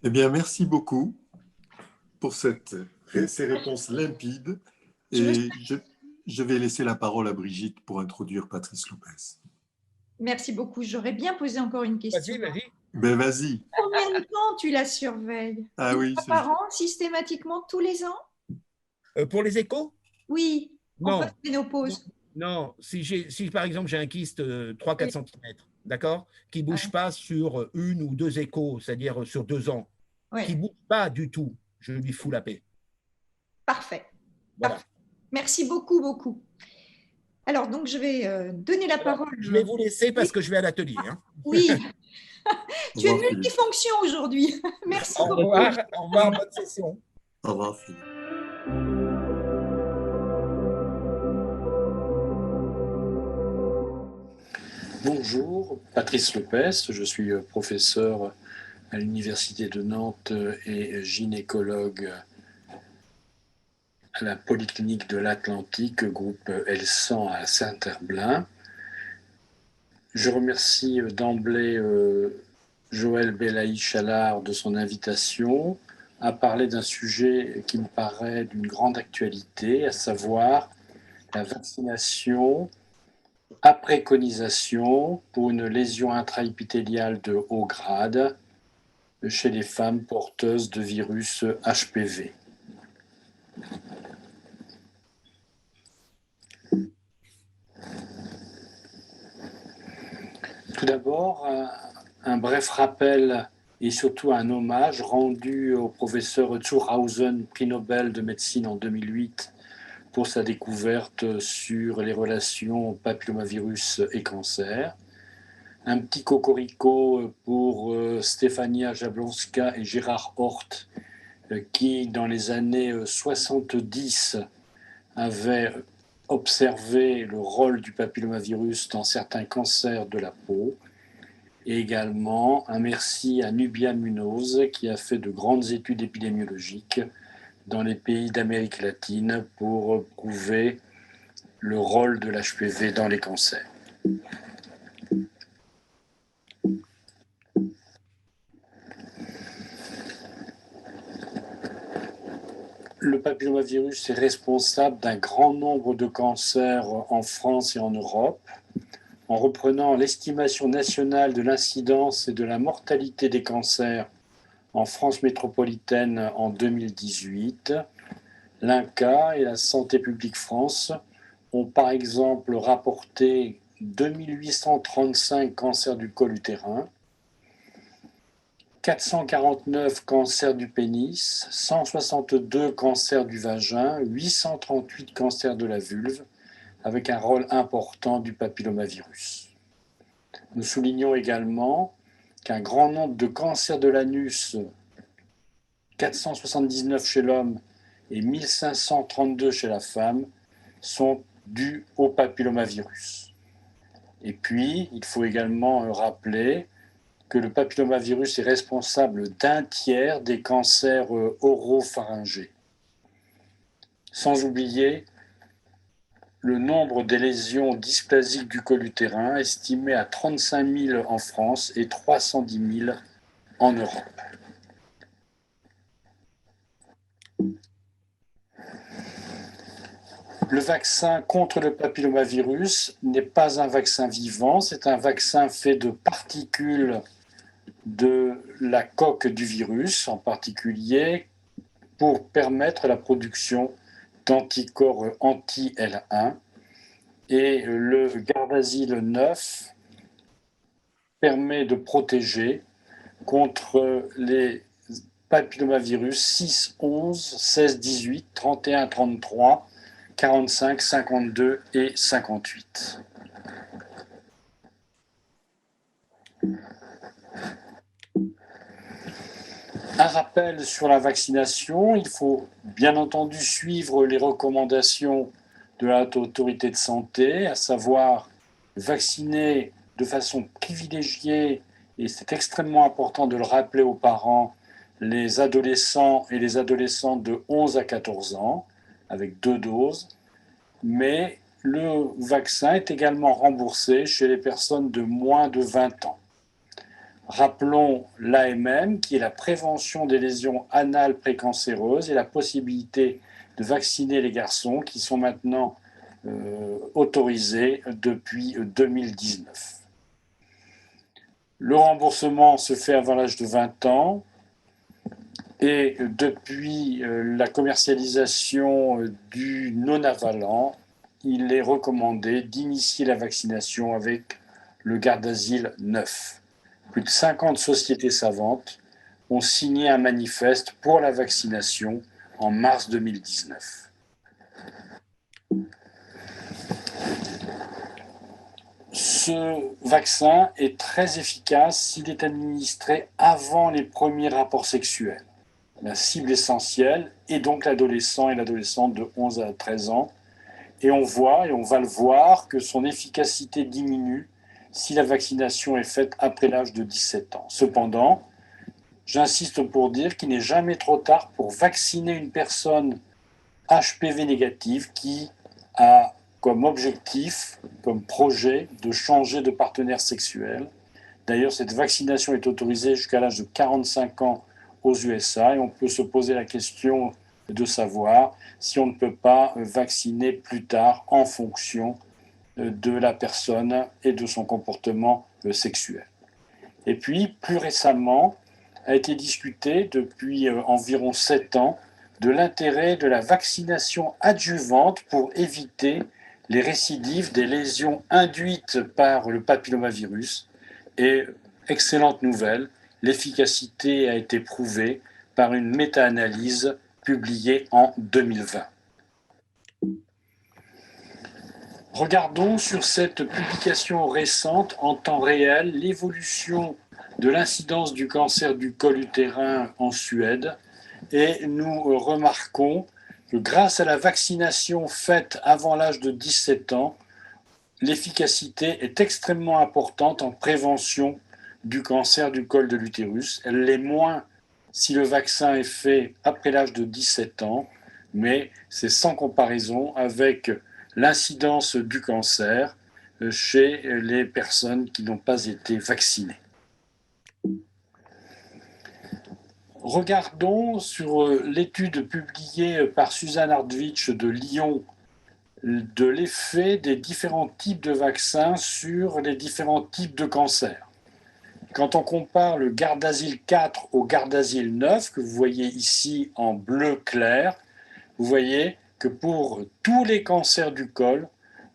Eh bien, merci beaucoup pour ces réponses limpides, et je vais laisser la parole à Brigitte pour introduire Patrice Lopez. Merci beaucoup. J'aurais bien posé encore une question. Vas-y. Ben, vas-y. Combien de temps tu la surveilles? Ah oui, par an, systématiquement, tous les ans? Pour les échos? Oui, en post-ménopause. Non, si par exemple j'ai un kyste 3-4 cm, d'accord, qui ne bouge pas sur 1 ou 2 échos, c'est-à-dire sur 2 ans, qui ne bouge pas du tout, je lui fous la paix. Parfait. Voilà. Parfait. Merci beaucoup. Alors, donc, je vais donner la parole. Je vais vous laisser parce que je vais à l'atelier. Hein. Oui. Tu es multifonction aujourd'hui. Merci beaucoup. Au revoir, bonne session. Au revoir, Philippe. Bonjour, Patrice Lopez, je suis professeur à l'Université de Nantes et gynécologue à la Polyclinique de l'Atlantique, groupe L100 à Saint-Herblain. Je remercie d'emblée Joël Belaïch-Chalard de son invitation à parler d'un sujet qui me paraît d'une grande actualité, à savoir la vaccination à préconisation pour une lésion intraépithéliale de haut grade chez les femmes porteuses de virus HPV. Tout d'abord, un bref rappel et surtout un hommage rendu au professeur Zurhausen, prix Nobel de médecine en 2008, pour sa découverte sur les relations papillomavirus et cancer. Un petit cocorico pour Stefania Jablonska et Gérard Hort, qui, dans les années 70, avaient observé le rôle du papillomavirus dans certains cancers de la peau. Et également un merci à Nubia Munoz, qui a fait de grandes études épidémiologiques dans les pays d'Amérique latine pour prouver le rôle de l'HPV dans les cancers. Le papillomavirus est responsable d'un grand nombre de cancers en France et en Europe. En reprenant l'estimation nationale de l'incidence et de la mortalité des cancers en France métropolitaine en 2018, l'INCa et la Santé publique France ont par exemple rapporté 2835 cancers du col utérin, 449 cancers du pénis, 162 cancers du vagin, 838 cancers de la vulve, avec un rôle important du papillomavirus. Nous soulignons également qu'un grand nombre de cancers de l'anus, 479 chez l'homme et 1532 chez la femme, sont dus au papillomavirus. Et puis, il faut également rappeler que le papillomavirus est responsable d'un tiers des cancers oropharyngés. Sans oublier le nombre des lésions dysplasiques du col utérin, estimé à 35 000 en France et 310 000 en Europe. Le vaccin contre le papillomavirus n'est pas un vaccin vivant, c'est un vaccin fait de particules de la coque du virus, en particulier pour permettre la production d'anticorps anti-L1. Et le Gardasil 9 permet de protéger contre les papillomavirus 6, 11, 16, 18, 31, 33, 45, 52 et 58. Un rappel sur la vaccination, il faut bien entendu suivre les recommandations de la Haute Autorité de Santé, à savoir vacciner de façon privilégiée, et c'est extrêmement important de le rappeler aux parents, les adolescents et les adolescentes de 11 à 14 ans, avec 2 doses, mais le vaccin est également remboursé chez les personnes de moins de 20 ans. Rappelons l'AMM, qui est la prévention des lésions anales précancéreuses, et la possibilité de vacciner les garçons qui sont maintenant autorisés depuis 2019. Le remboursement se fait avant l'âge de 20 ans et depuis la commercialisation du non-avalant, il est recommandé d'initier la vaccination avec le Gardasil 9. Plus de 50 sociétés savantes ont signé un manifeste pour la vaccination en mars 2019. Ce vaccin est très efficace s'il est administré avant les premiers rapports sexuels. La cible essentielle est donc l'adolescent et l'adolescente de 11 à 13 ans. Et on voit, et on va le voir, que son efficacité diminue si la vaccination est faite après l'âge de 17 ans. Cependant, j'insiste pour dire qu'il n'est jamais trop tard pour vacciner une personne HPV négative qui a comme objectif, comme projet, de changer de partenaire sexuel. D'ailleurs, cette vaccination est autorisée jusqu'à l'âge de 45 ans aux USA et on peut se poser la question de savoir si on ne peut pas vacciner plus tard en fonction de la personne et de son comportement sexuel. Et puis, plus récemment, a été discuté depuis environ 7 ans de l'intérêt de la vaccination adjuvante pour éviter les récidives des lésions induites par le papillomavirus. Et excellente nouvelle, l'efficacité a été prouvée par une méta-analyse publiée en 2020. Regardons sur cette publication récente en temps réel l'évolution de l'incidence du cancer du col utérin en Suède et nous remarquons que grâce à la vaccination faite avant l'âge de 17 ans, l'efficacité est extrêmement importante en prévention du cancer du col de l'utérus. Elle l'est moins si le vaccin est fait après l'âge de 17 ans, mais c'est sans comparaison avec l'incidence du cancer chez les personnes qui n'ont pas été vaccinées. Regardons sur l'étude publiée par Suzanne Hardwich de Lyon de l'effet des différents types de vaccins sur les différents types de cancers. Quand on compare le Gardasil 4 au Gardasil 9, que vous voyez ici en bleu clair, vous voyez que pour tous les cancers du col,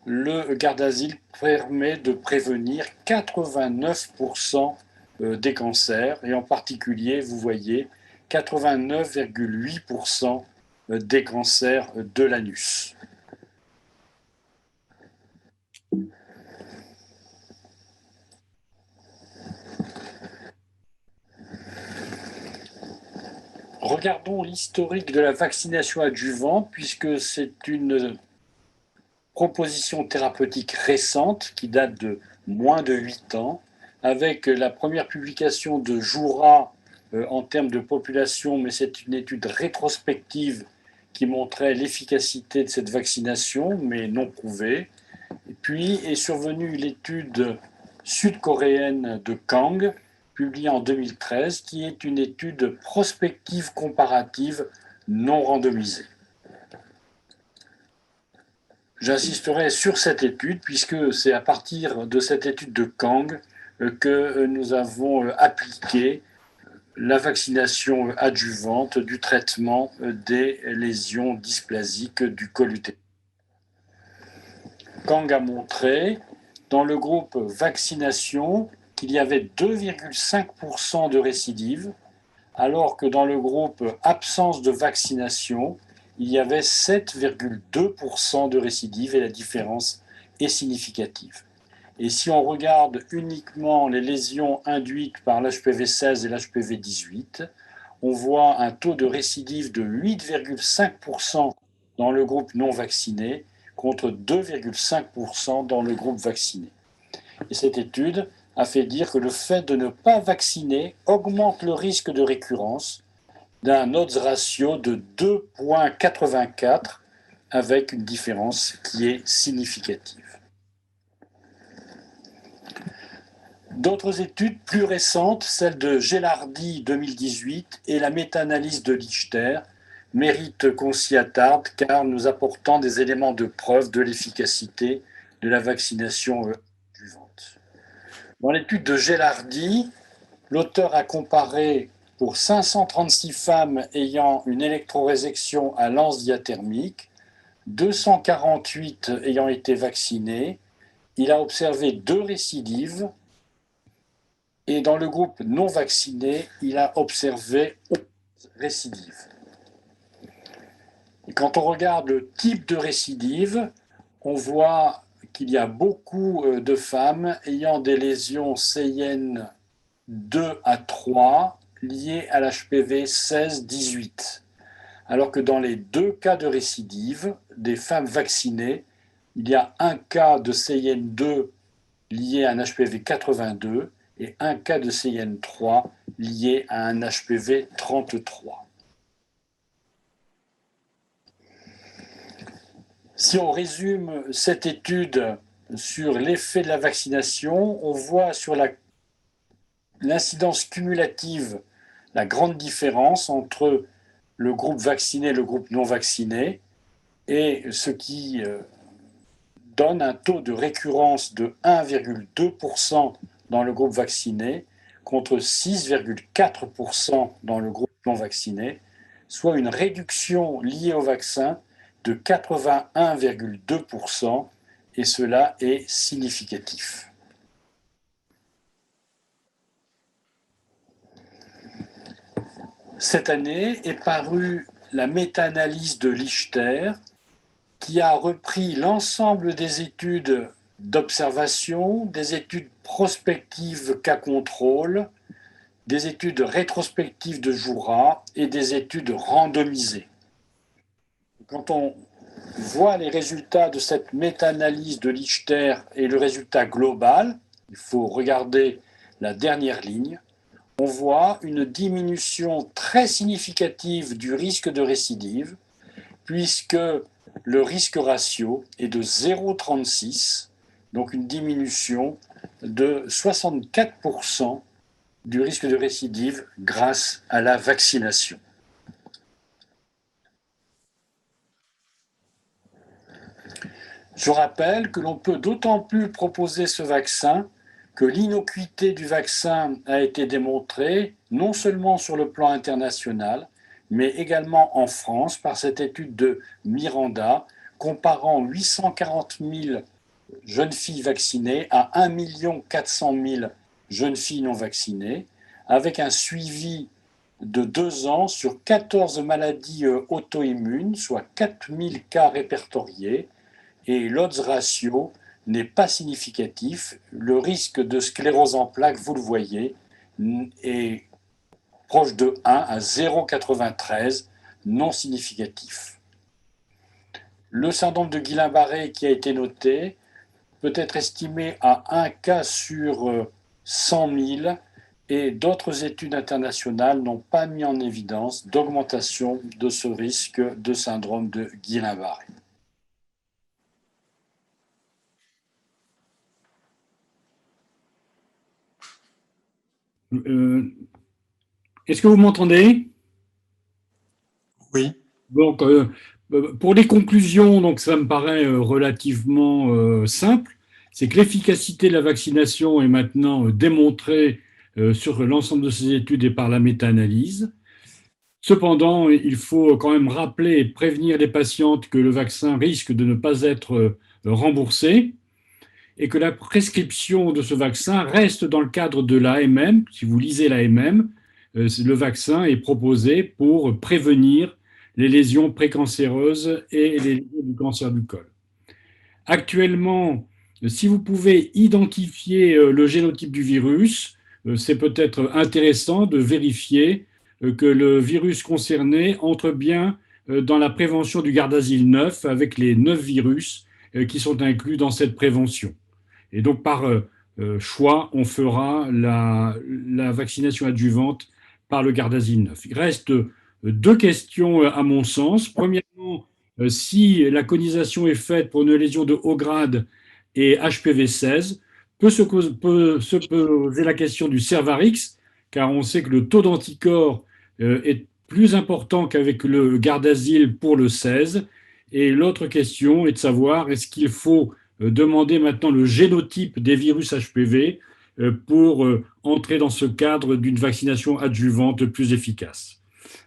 le Gardasil permet de prévenir 89% des cancers, et en particulier, vous voyez, 89,8% des cancers de l'anus. Regardons l'historique de la vaccination adjuvante, puisque c'est une proposition thérapeutique récente qui date de moins de 8 ans, avec la première publication de Joura en termes de population, mais c'est une étude rétrospective qui montrait l'efficacité de cette vaccination, mais non prouvée. Et puis est survenue l'étude sud-coréenne de Kang, publiée en 2013, qui est une étude prospective comparative non randomisée. J'insisterai sur cette étude puisque c'est à partir de cette étude de Kang que nous avons appliqué la vaccination adjuvante du traitement des lésions dysplasiques du col utérin. Kang a montré dans le groupe vaccination qu'il y avait 2,5% de récidive, alors que dans le groupe absence de vaccination, il y avait 7,2% de récidive et la différence est significative. Et si on regarde uniquement les lésions induites par l'HPV 16 et l'HPV 18, on voit un taux de récidive de 8,5% dans le groupe non vacciné contre 2,5% dans le groupe vacciné. Et cette étude a fait dire que le fait de ne pas vacciner augmente le risque de récurrence d'un odds ratio de 2,84 avec une différence qui est significative. D'autres études plus récentes, celle de Gelardi 2018 et la méta-analyse de Lichter, méritent qu'on s'y attarde car nous apportant des éléments de preuve de l'efficacité de la vaccination adjuvante. Dans l'étude de Gelardi, l'auteur a comparé pour 536 femmes ayant une électrorésection à l'anse diathermique, 248 ayant été vaccinées. Il a observé 2 récidives et dans le groupe non vacciné, il a observé 11 récidives. Et quand on regarde le type de récidive, on voit qu'il y a beaucoup de femmes ayant des lésions CIN 2 à 3 liées à l'HPV 16-18. Alors que dans les 2 cas de récidive des femmes vaccinées, il y a un cas de CIN2 lié à un HPV 82 et un cas de CIN3 lié à un HPV 33. Si on résume cette étude sur l'effet de la vaccination, on voit sur l'incidence cumulative la grande différence entre le groupe vacciné et le groupe non vacciné, et ce qui donne un taux de récurrence de 1,2% dans le groupe vacciné contre 6,4% dans le groupe non vacciné, soit une réduction liée au vaccin de 81,2%, et cela est significatif. Cette année est parue la méta-analyse de Lichter qui a repris l'ensemble des études d'observation, des études prospectives cas contrôle, des études rétrospectives de Joura et des études randomisées. Quand on voit les résultats de cette méta-analyse de Lichter et le résultat global, il faut regarder la dernière ligne, on voit une diminution très significative du risque de récidive, puisque le risque ratio est de 0,36, donc une diminution de 64% du risque de récidive grâce à la vaccination. Je rappelle que l'on peut d'autant plus proposer ce vaccin que l'innocuité du vaccin a été démontrée non seulement sur le plan international, mais également en France par cette étude de Miranda, comparant 840 000 jeunes filles vaccinées à 1 400 000 jeunes filles non vaccinées, avec un suivi de 2 ans sur 14 maladies auto-immunes, soit 4000 cas répertoriés, et l'odds ratio n'est pas significatif. Le risque de sclérose en plaques, vous le voyez, est proche de 1 à 0,93, non significatif. Le syndrome de Guillain-Barré qui a été noté peut être estimé à 1 cas sur 100 000 et d'autres études internationales n'ont pas mis en évidence d'augmentation de ce risque de syndrome de Guillain-Barré. Est-ce que vous m'entendez? Oui. Donc, pour les conclusions, donc ça me paraît relativement simple, c'est que l'efficacité de la vaccination est maintenant démontrée sur l'ensemble de ces études et par la méta-analyse. Cependant, il faut quand même rappeler et prévenir les patientes que le vaccin risque de ne pas être remboursé et que la prescription de ce vaccin reste dans le cadre de l'AMM. Si vous lisez l'AMM, le vaccin est proposé pour prévenir les lésions précancéreuses et les lésions du cancer du col. Actuellement, si vous pouvez identifier le génotype du virus, c'est peut-être intéressant de vérifier que le virus concerné entre bien dans la prévention du Gardasil 9 avec les 9 virus qui sont inclus dans cette prévention. Et donc, par choix, on fera la vaccination adjuvante par le Gardasil 9. Il reste 2 questions à mon sens. Premièrement, si la conisation est faite pour une lésion de haut grade et HPV 16, peut se poser la question du Cervarix, car on sait que le taux d'anticorps est plus important qu'avec le Gardasil pour le 16. Et l'autre question est de savoir, est-ce qu'il faut demander maintenant le génotype des virus HPV pour entrer dans ce cadre d'une vaccination adjuvante plus efficace.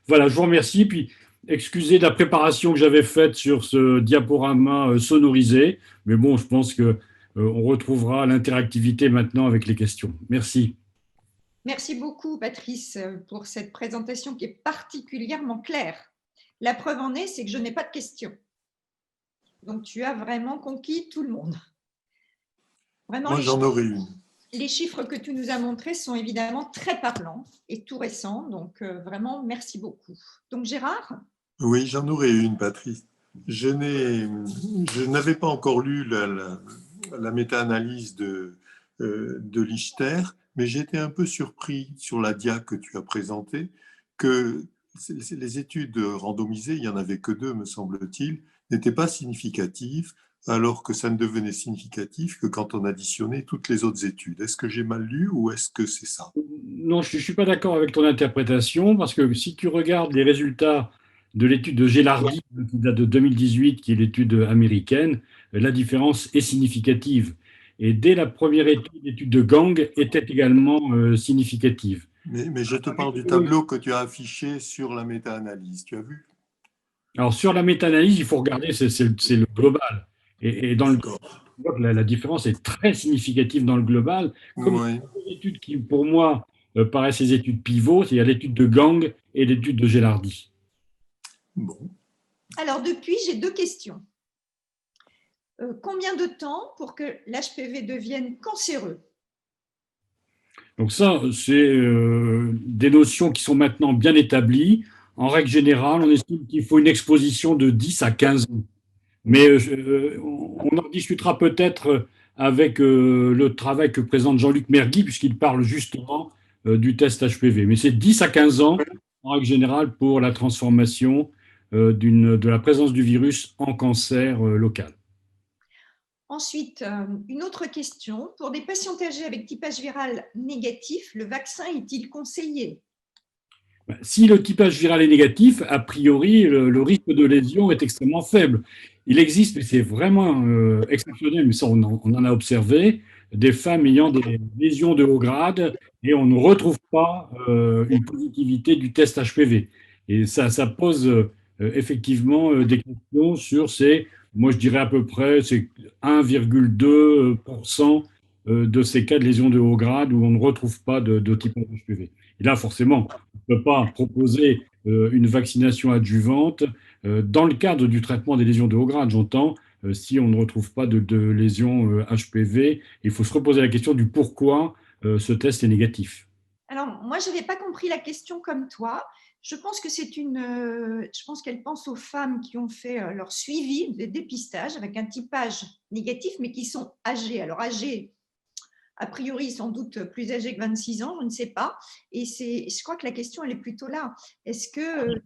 Voilà, je vous remercie. Puis, excusez la préparation que j'avais faite sur ce diaporama sonorisé, mais bon, je pense qu'on retrouvera l'interactivité maintenant avec les questions. Merci. Merci beaucoup, Patrice, pour cette présentation qui est particulièrement claire. La preuve en est, c'est que je n'ai pas de questions. Donc, tu as vraiment conquis tout le monde. Vraiment, moi, j'en aurais une. Les chiffres que tu nous as montrés sont évidemment très parlants et tout récents. Donc, vraiment, merci beaucoup. Donc, Gérard? Oui, j'en aurais une, Patrice. Je n'avais pas encore lu la méta-analyse de de l'ISTER, mais j'étais un peu surpris sur la dia que tu as présentée, que les études randomisées, il n'y en avait que 2, me semble-t-il, n'étaient pas significatives, alors que ça ne devenait significatif que quand on additionnait toutes les autres études. Est-ce que j'ai mal lu ou est-ce que c'est ça? Non, je ne suis pas d'accord avec ton interprétation, parce que si tu regardes les résultats de l'étude de Gelardi, qui date de 2018, qui est l'étude américaine, la différence est significative. Et dès la première étude, l'étude de Gang était également significative. Mais je te parle du tableau que tu as affiché sur la méta-analyse. Tu as vu? Alors, sur la méta-analyse, il faut regarder, c'est le global. Et dans le D'accord. global, la différence est très significative dans le global, comme Oui. les études qui, pour moi, paraissent les études pivots, c'est-à-dire l'étude de Gang et l'étude de Gelardi. Bon. Alors, depuis, j'ai 2 questions. Combien de temps pour que l'HPV devienne cancéreux? Donc ça, c'est des notions qui sont maintenant bien établies. En règle générale, on estime qu'il faut une exposition de 10 à 15 ans. Mais on en discutera peut-être avec le travail que présente Jean-Luc Mergui, puisqu'il parle justement du test HPV. Mais c'est 10 à 15 ans, en règle générale, pour la transformation de la présence du virus en cancer local. Ensuite, une autre question. Pour des patients âgés avec typage viral négatif, le vaccin est-il conseillé? Si le typage viral est négatif, a priori, le risque de lésion est extrêmement faible. Il existe, mais c'est vraiment exceptionnel, mais ça, on en a observé, des femmes ayant des lésions de haut grade et on ne retrouve pas une positivité du test HPV. Et ça pose effectivement des questions sur moi je dirais à peu près, c'est 1,2% de ces cas de lésions de haut grade où on ne retrouve pas de typage HPV. Et là, forcément, ne peut pas proposer une vaccination adjuvante dans le cadre du traitement des lésions de haut grade, j'entends, si on ne retrouve pas de lésions HPV. Il faut se reposer la question du pourquoi ce test est négatif. Alors, moi, je n'avais pas compris la question comme toi. Je pense que je pense qu'elle pense aux femmes qui ont fait leur suivi de dépistage avec un typage négatif, mais qui sont âgées. Alors, âgées, a priori, sans doute plus âgées que 26 ans, je ne sais pas. Et je crois que la question, elle est plutôt là. Est-ce que la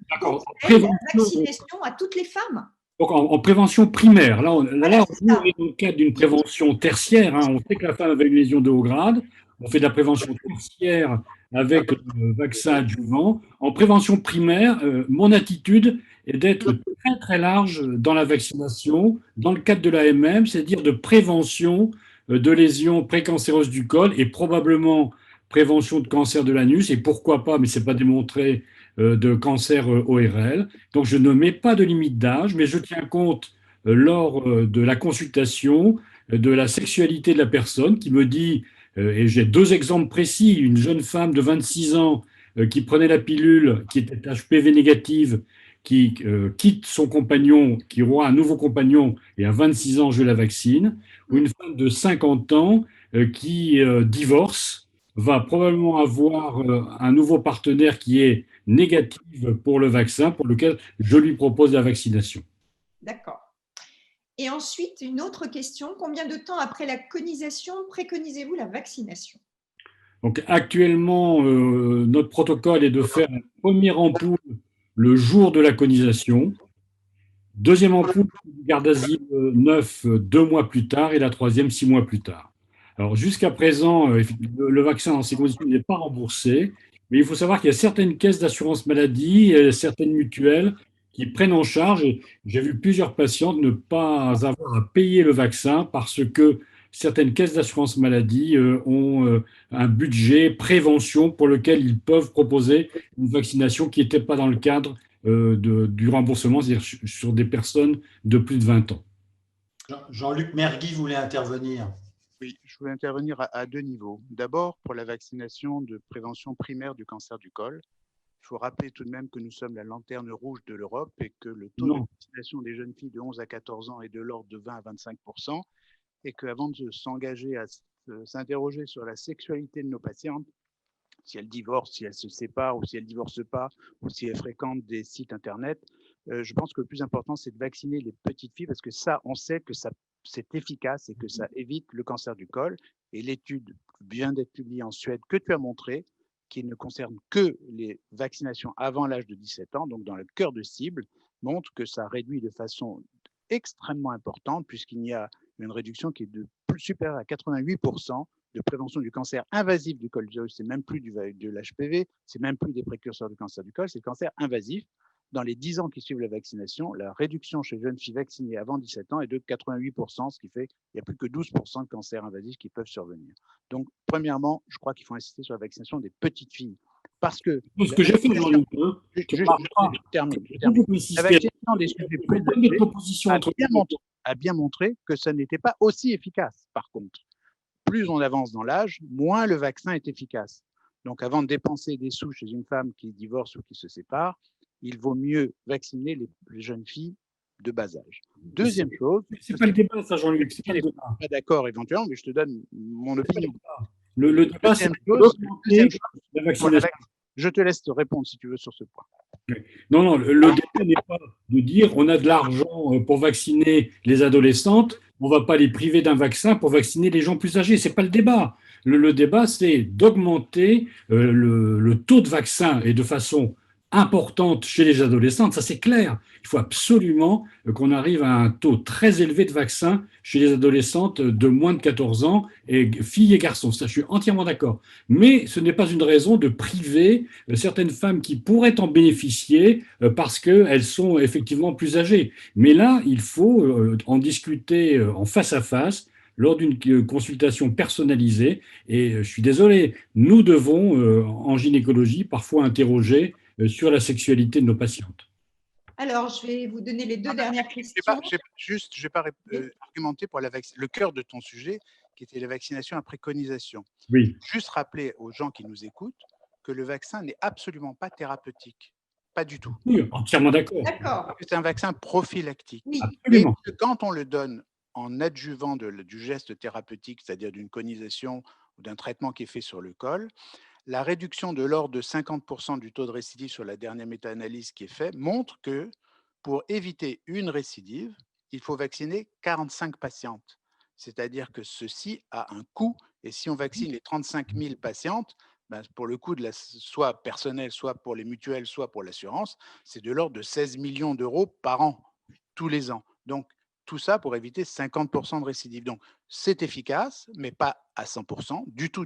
vaccination à toutes les femmes? Donc, en prévention primaire, là, on est dans le cadre d'une prévention tertiaire. On sait que la femme avait une lésion de haut grade. On fait de la prévention tertiaire avec le vaccin adjuvant. En prévention primaire, mon attitude est d'être très, très large dans la vaccination, dans le cadre de l'AMM, c'est-à-dire de prévention de lésions précancéreuses du col et probablement prévention de cancer de l'anus. Et pourquoi pas, mais ce n'est pas démontré, de cancer ORL. Donc, je ne mets pas de limite d'âge, mais je tiens compte lors de la consultation de la sexualité de la personne qui me dit, et j'ai 2 exemples précis, une jeune femme de 26 ans qui prenait la pilule, qui était HPV négative, qui quitte son compagnon, qui aura un nouveau compagnon, et à 26 ans, je la vaccine, ou une femme de 50 ans qui divorce, va probablement avoir un nouveau partenaire qui est négative pour le vaccin, pour lequel je lui propose la vaccination. D'accord. Et ensuite, une autre question. Combien de temps après la conisation préconisez-vous la vaccination? Donc, actuellement, notre protocole est de faire une première ampoule le jour de la conisation, deuxième ampoule Gardasil 9 2 mois plus tard et la troisième 6 mois plus tard. Alors, jusqu'à présent, le vaccin dans ces conditions n'est pas remboursé, mais il faut savoir qu'il y a certaines caisses d'assurance maladie, certaines mutuelles qui prennent en charge. J'ai vu plusieurs patientes ne pas avoir à payer le vaccin parce que certaines caisses d'assurance maladie ont un budget prévention pour lequel ils peuvent proposer une vaccination qui n'était pas dans le cadre du remboursement, c'est-à-dire sur des personnes de plus de 20 ans. Jean-Luc Mergui voulait intervenir. Oui, je voulais intervenir à 2 niveaux. D'abord, pour la vaccination de prévention primaire du cancer du col. Il faut rappeler tout de même que nous sommes la lanterne rouge de l'Europe et que le taux de vaccination des jeunes filles de 11 à 14 ans est de l'ordre de 20 à 25%, et qu'avant de s'engager à s'interroger sur la sexualité de nos patientes, si elles divorcent, si elles se séparent ou si elles ne divorcent pas, ou si elles fréquentent des sites Internet, je pense que le plus important, c'est de vacciner les petites filles parce que ça, on sait que c'est efficace et que ça évite le cancer du col. Et l'étude vient d'être publiée en Suède que tu as montré, qui ne concerne que les vaccinations avant l'âge de 17 ans, donc dans le cœur de cible, montre que ça réduit de façon extrêmement importante, puisqu'il y a une réduction qui est supérieure à 88% de prévention du cancer invasif du col de l'utérus. C'est même plus de l'HPV, c'est même plus des précurseurs du cancer du col, c'est le cancer invasif. Dans les 10 ans qui suivent la vaccination, la réduction chez les jeunes filles vaccinées avant 17 ans est de 88%, ce qui fait qu'il n'y a plus que 12% de cancers invasifs qui peuvent survenir. Donc, premièrement, je crois qu'il faut insister sur la vaccination des petites filles. Parce que… Ce que j'ai fait, Jean-Luc, je termine. La vaccination des sujets plus âgés a bien montré que ça n'était pas aussi efficace, par contre. Plus on avance dans l'âge, moins le vaccin est efficace. Donc, avant de dépenser des sous chez une femme qui divorce ou qui se sépare, il vaut mieux vacciner les jeunes filles de bas âge. Deuxième chose… C'est pas le débat, ça, Jean-Luc. Je ne suis pas d'accord éventuellement, mais je te donne mon opinion. Le débat, c'est la vaccination. Je te laisse te répondre si tu veux sur ce point. Non, le débat n'est pas de dire on a de l'argent pour vacciner les adolescentes, on ne va pas les priver d'un vaccin pour vacciner les gens plus âgés. Ce n'est pas le débat. Le débat, c'est d'augmenter le taux de vaccin et de façon importante chez les adolescentes, ça c'est clair. Il faut absolument qu'on arrive à un taux très élevé de vaccins chez les adolescentes de moins de 14 ans, et filles et garçons. Ça, je suis entièrement d'accord. Mais ce n'est pas une raison de priver certaines femmes qui pourraient en bénéficier parce qu'elles sont effectivement plus âgées. Mais là, il faut en discuter en face à face lors d'une consultation personnalisée. Et je suis désolé, nous devons, en gynécologie, parfois interroger sur la sexualité de nos patientes. Alors, je vais vous donner les deux dernières questions. Je ne vais pas argumenter pour le cœur de ton sujet, qui était la vaccination à préconisation. Oui. Juste rappeler aux gens qui nous écoutent que le vaccin n'est absolument pas thérapeutique. Pas du tout. Oui, entièrement d'accord. D'accord. C'est un vaccin prophylactique. Oui. Absolument. Et quand on le donne en adjuvant du geste thérapeutique, c'est-à-dire d'une conisation ou d'un traitement qui est fait sur le col, la réduction de l'ordre de 50% du taux de récidive sur la dernière méta-analyse qui est faite montre que pour éviter une récidive, il faut vacciner 45 patientes. C'est-à-dire que ceci a un coût. Et si on vaccine les 35 000 patientes, ben pour le coût soit personnel, soit pour les mutuelles, soit pour l'assurance, c'est de l'ordre de 16 millions d'euros par an, tous les ans. Donc, tout ça pour éviter 50% de récidive. Donc, c'est efficace, mais pas à 100%, du tout.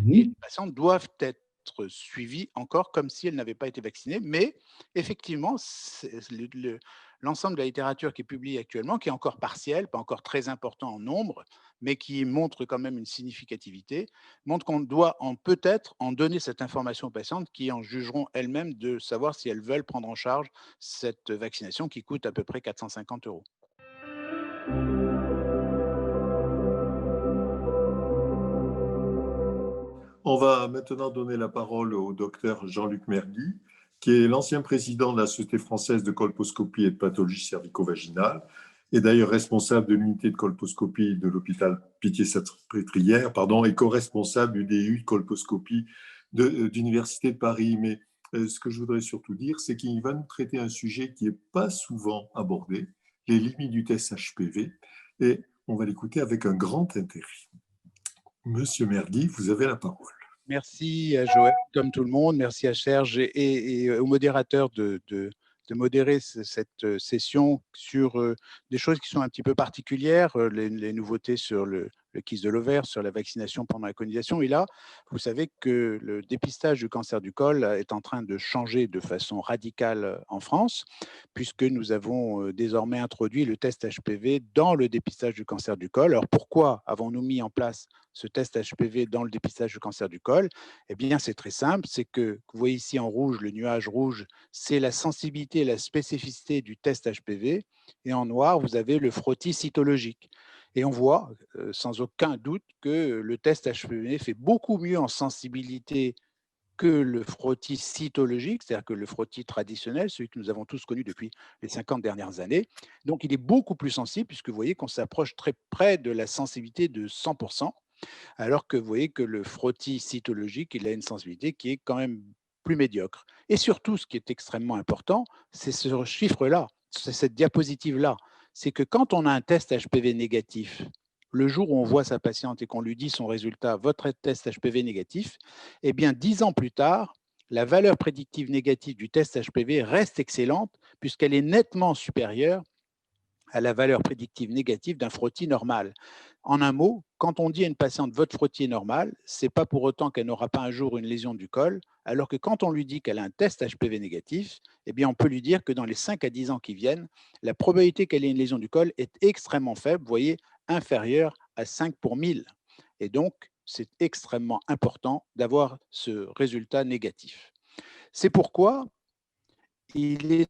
Et les patients doivent être suivis encore comme si elles n'avaient pas été vaccinées. Mais effectivement, l'ensemble de la littérature qui est publiée actuellement, qui est encore partielle, pas encore très important en nombre, mais qui montre quand même une significativité, montre qu'on doit peut-être en donner cette information aux patientes qui en jugeront elles-mêmes de savoir si elles veulent prendre en charge cette vaccination qui coûte à peu près 450 €. On va maintenant donner la parole au docteur Jean-Luc Mergui, qui est l'ancien président de la Société française de colposcopie et de pathologie cervico-vaginale, et d'ailleurs responsable de l'unité de colposcopie de l'hôpital Pitié-Salpêtrière, et co-responsable du DU de colposcopie d'Université de Paris. Mais ce que je voudrais surtout dire, c'est qu'il va nous traiter un sujet qui n'est pas souvent abordé, les limites du test HPV, et on va l'écouter avec un grand intérêt. Monsieur Mergui, vous avez la parole. Merci à Joël, comme tout le monde. Merci à Serge et au modérateur de modérer cette session sur des choses qui sont un petit peu particulières, les nouveautés sur le kyste de l'ovaire, sur la vaccination pendant la colonisation. Et là, vous savez que le dépistage du cancer du col est en train de changer de façon radicale en France, puisque nous avons désormais introduit le test HPV dans le dépistage du cancer du col. Alors pourquoi avons-nous mis en place ce test HPV dans le dépistage du cancer du col? Eh bien, c'est très simple, c'est que vous voyez ici en rouge, le nuage rouge, c'est la sensibilité et la spécificité du test HPV, et en noir, vous avez le frottis cytologique. Et on voit sans aucun doute que le test HPV fait beaucoup mieux en sensibilité que le frottis cytologique, c'est-à-dire que le frottis traditionnel, celui que nous avons tous connu depuis les 50 dernières années. Donc, il est beaucoup plus sensible, puisque vous voyez qu'on s'approche très près de la sensibilité de 100%, alors que vous voyez que le frottis cytologique, il a une sensibilité qui est quand même plus médiocre. Et surtout, ce qui est extrêmement important, c'est ce chiffre-là, c'est cette diapositive-là. C'est que quand on a un test HPV négatif le jour où on voit sa patiente et qu'on lui dit son résultat, votre test HPV négatif, eh bien 10 ans plus tard, la valeur prédictive négative du test HPV reste excellente puisqu'elle est nettement supérieure à la valeur prédictive négative d'un frottis normal. En un mot, quand on dit à une patiente votre frottis est normal, ce n'est pas pour autant qu'elle n'aura pas un jour une lésion du col, alors que quand on lui dit qu'elle a un test HPV négatif, eh bien on peut lui dire que dans les 5 à 10 ans qui viennent, la probabilité qu'elle ait une lésion du col est extrêmement faible, vous voyez, inférieure à 5 pour 1000. Et donc, c'est extrêmement important d'avoir ce résultat négatif. C'est pourquoi il est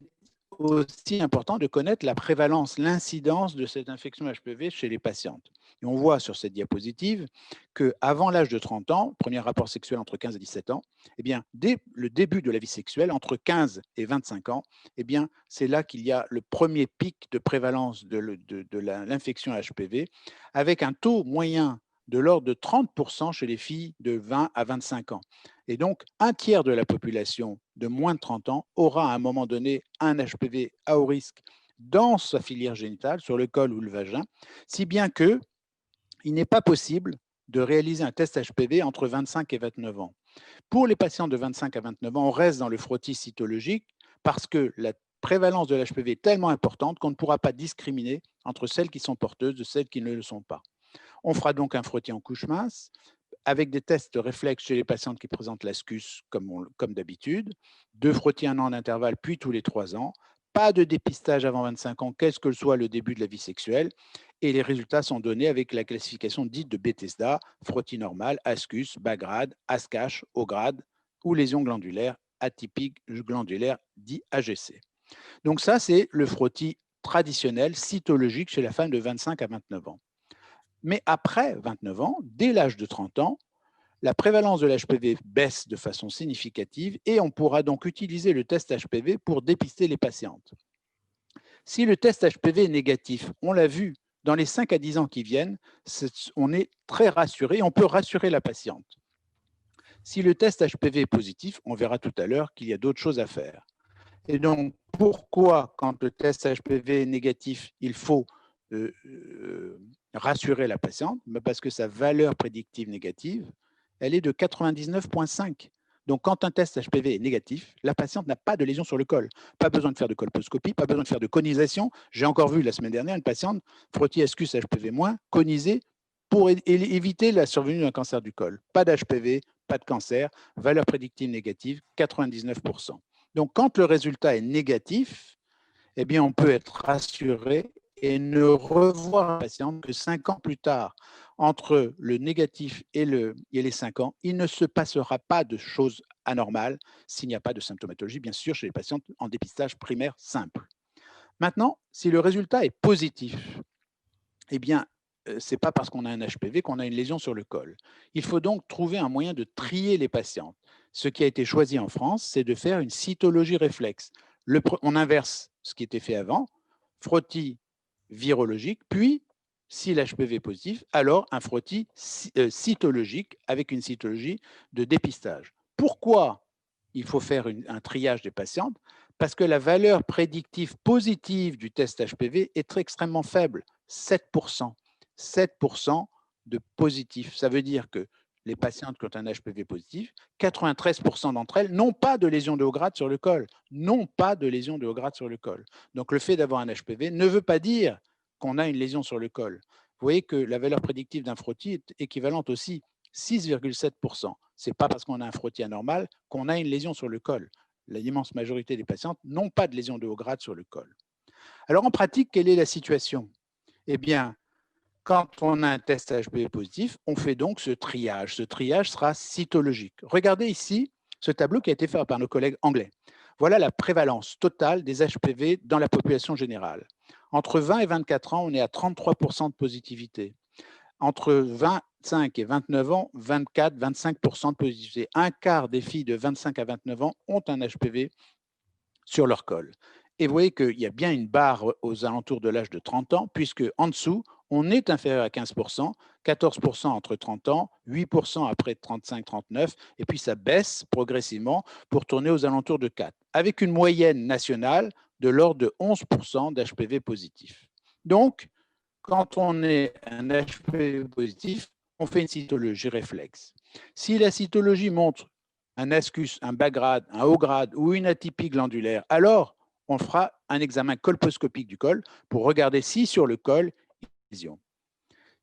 aussi important de connaître la prévalence, l'incidence de cette infection HPV chez les patientes. Et on voit sur cette diapositive qu'avant l'âge de 30 ans, premier rapport sexuel entre 15 et 17 ans, eh bien, dès le début de la vie sexuelle, entre 15 et 25 ans, eh bien, c'est là qu'il y a le premier pic de prévalence de l'infection HPV, avec un taux moyen de l'ordre de 30% chez les filles de 20 à 25 ans. Et donc, un tiers de la population de moins de 30 ans aura à un moment donné un HPV à haut risque dans sa filière génitale, sur le col ou le vagin, si bien qu'il n'est pas possible de réaliser un test HPV entre 25 et 29 ans. Pour les patients de 25 à 29 ans, on reste dans le frottis cytologique parce que la prévalence de l'HPV est tellement importante qu'on ne pourra pas discriminer entre celles qui sont porteuses de celles qui ne le sont pas. On fera donc un frottis en couche mince avec des tests réflexes chez les patientes qui présentent l'ascus comme d'habitude, 2 frottis 1 an d'intervalle, puis tous les 3 ans, pas de dépistage avant 25 ans, quel que soit le début de la vie sexuelle, et les résultats sont donnés avec la classification dite de Bethesda, frottis normal, ascus, bas grade, ASCASH, haut grade, ou lésion glandulaire, atypique glandulaire, dit AGC. Donc ça, c'est le frottis traditionnel, cytologique chez la femme de 25 à 29 ans. Mais après 29 ans, dès l'âge de 30 ans, la prévalence de l'HPV baisse de façon significative et on pourra donc utiliser le test HPV pour dépister les patientes. Si le test HPV est négatif, on l'a vu, dans les 5 à 10 ans qui viennent, on est très rassuré, on peut rassurer la patiente. Si le test HPV est positif, on verra tout à l'heure qu'il y a d'autres choses à faire. Et donc, pourquoi, quand le test HPV est négatif, il faut rassurer la patiente? Parce que sa valeur prédictive négative, elle est de 99,5. Donc, quand un test HPV est négatif, la patiente n'a pas de lésion sur le col. Pas besoin de faire de colposcopie, pas besoin de faire de conisation. J'ai encore vu la semaine dernière une patiente, frottis ascus HPV-, conisée pour éviter la survenue d'un cancer du col. Pas d'HPV, pas de cancer, valeur prédictive négative, 99%. Donc, quand le résultat est négatif, eh bien, on peut être rassuré et ne revoir la patiente que 5 ans plus tard. Entre le négatif et les 5 ans, il ne se passera pas de choses anormales s'il n'y a pas de symptomatologie, bien sûr, chez les patientes en dépistage primaire simple. Maintenant, si le résultat est positif, eh bien, ce n'est pas parce qu'on a un HPV qu'on a une lésion sur le col. Il faut donc trouver un moyen de trier les patientes. Ce qui a été choisi en France, c'est de faire une cytologie réflexe. On inverse ce qui était fait avant, frottis virologique, puis, si l'HPV est positif, alors un frottis cytologique avec une cytologie de dépistage. Pourquoi il faut faire un triage des patientes? Parce que la valeur prédictive positive du test HPV est extrêmement faible, 7%. 7% de positif. Ça veut dire que les patientes qui ont un HPV positif, 93% d'entre elles n'ont pas de lésion de haut grade sur le col. N'ont pas de lésion de haut grade sur le col. Donc, le fait d'avoir un HPV ne veut pas dire qu'on a une lésion sur le col. Vous voyez que la valeur prédictive d'un frottis est équivalente aussi, 6,7%. Ce n'est pas parce qu'on a un frottis anormal qu'on a une lésion sur le col. L'immense majorité des patientes n'ont pas de lésion de haut grade sur le col. Alors, en pratique, quelle est la situation? Eh bien, quand on a un test HPV positif, on fait donc ce triage. Ce triage sera cytologique. Regardez ici ce tableau qui a été fait par nos collègues anglais. Voilà la prévalence totale des HPV dans la population générale. Entre 20 et 24 ans, on est à 33% de positivité. Entre 25 et 29 ans, 24-25% de positivité. Un quart des filles de 25 à 29 ans ont un HPV sur leur col. Et vous voyez qu'il y a bien une barre aux alentours de l'âge de 30 ans, puisque en dessous, on est inférieur à 15%, 14% entre 30 ans, 8% après 35-39, et puis ça baisse progressivement pour tourner aux alentours de 4, avec une moyenne nationale de l'ordre de 11% d'HPV positifs. Donc, quand on est un HPV positif, on fait une cytologie réflexe. Si la cytologie montre un ascus, un bas grade, un haut grade ou une atypie glandulaire, alors on fera un examen colposcopique du col pour regarder si sur le col, il y a une lésion.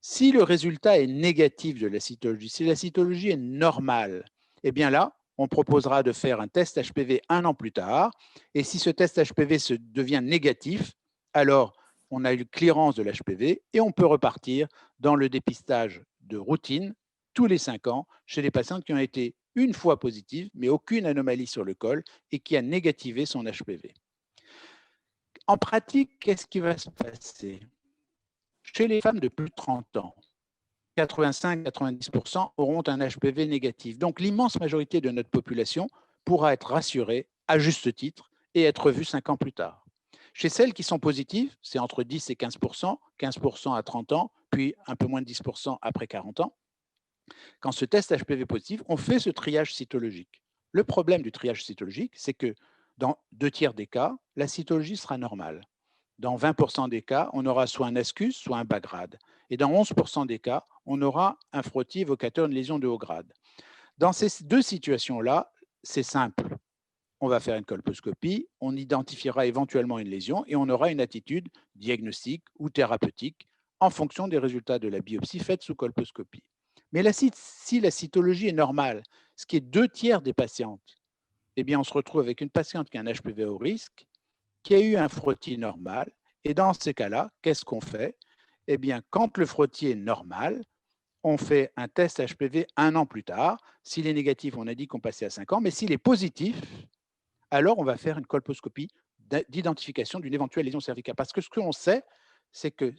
Si le résultat est négatif de la cytologie, si la cytologie est normale, eh bien là, on proposera de faire un test HPV 1 an plus tard. Et si ce test HPV devient négatif, alors on a eu clearance de l'HPV et on peut repartir dans le dépistage de routine tous les 5 ans chez les patientes qui ont été une fois positives, mais aucune anomalie sur le col et qui a négativé son HPV. En pratique, qu'est-ce qui va se passer? Chez les femmes de plus de 30 ans, 85-90% auront un HPV négatif. Donc, l'immense majorité de notre population pourra être rassurée, à juste titre, et être vue 5 ans plus tard. Chez celles qui sont positives, c'est entre 10 et 15%, 15% à 30 ans, puis un peu moins de 10% après 40 ans. Quand ce test HPV positif, on fait ce triage cytologique. Le problème du triage cytologique, c'est que dans 2/3 des cas, la cytologie sera normale. Dans 20% des cas, on aura soit un ascus, soit un bas grade. Et dans 11% des cas, on aura un frottis évocateur d'une lésion de haut grade. Dans ces deux situations-là, c'est simple. On va faire une colposcopie, on identifiera éventuellement une lésion et on aura une attitude diagnostique ou thérapeutique en fonction des résultats de la biopsie faite sous colposcopie. Mais si la cytologie est normale, ce qui est 2/3 des patientes, eh bien, on se retrouve avec une patiente qui a un HPV haut risque, qui a eu un frottis normal. Et dans ces cas-là, qu'est-ce qu'on fait? Eh bien, quand le frottis est normal, on fait un test HPV 1 an plus tard. S'il est négatif, on a dit qu'on passait à 5 ans. Mais s'il est positif, alors on va faire une colposcopie d'identification d'une éventuelle lésion cervicale. Parce que ce qu'on sait, c'est que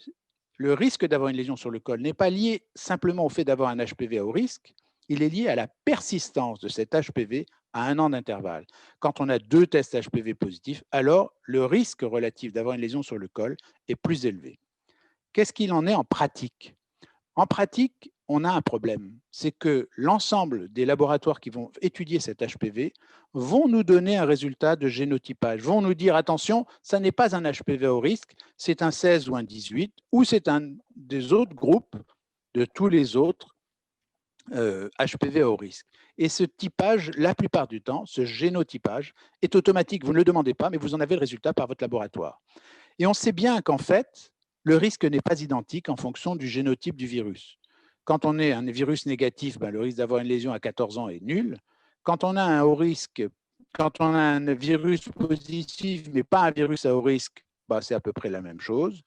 le risque d'avoir une lésion sur le col n'est pas lié simplement au fait d'avoir un HPV à haut risque, il est lié à la persistance de cet HPV à 1 an d'intervalle. Quand on a 2 tests HPV positifs, alors le risque relatif d'avoir une lésion sur le col est plus élevé. Qu'est-ce qu'il en est en pratique? En pratique, on a un problème. C'est que l'ensemble des laboratoires qui vont étudier cet HPV vont nous donner un résultat de génotypage, vont nous dire, attention, ça n'est pas un HPV au risque, c'est un 16 ou un 18, ou c'est un des autres groupes de tous les autres HPV au risque. Et ce typage, la plupart du temps, ce génotypage est automatique. Vous ne le demandez pas, mais vous en avez le résultat par votre laboratoire. Et on sait bien qu'en fait, le risque n'est pas identique en fonction du génotype du virus. Quand on est un virus négatif, le risque d'avoir une lésion à 14 ans est nul. Quand on a un haut risque, quand on a un virus positif, mais pas un virus à haut risque, c'est à peu près la même chose.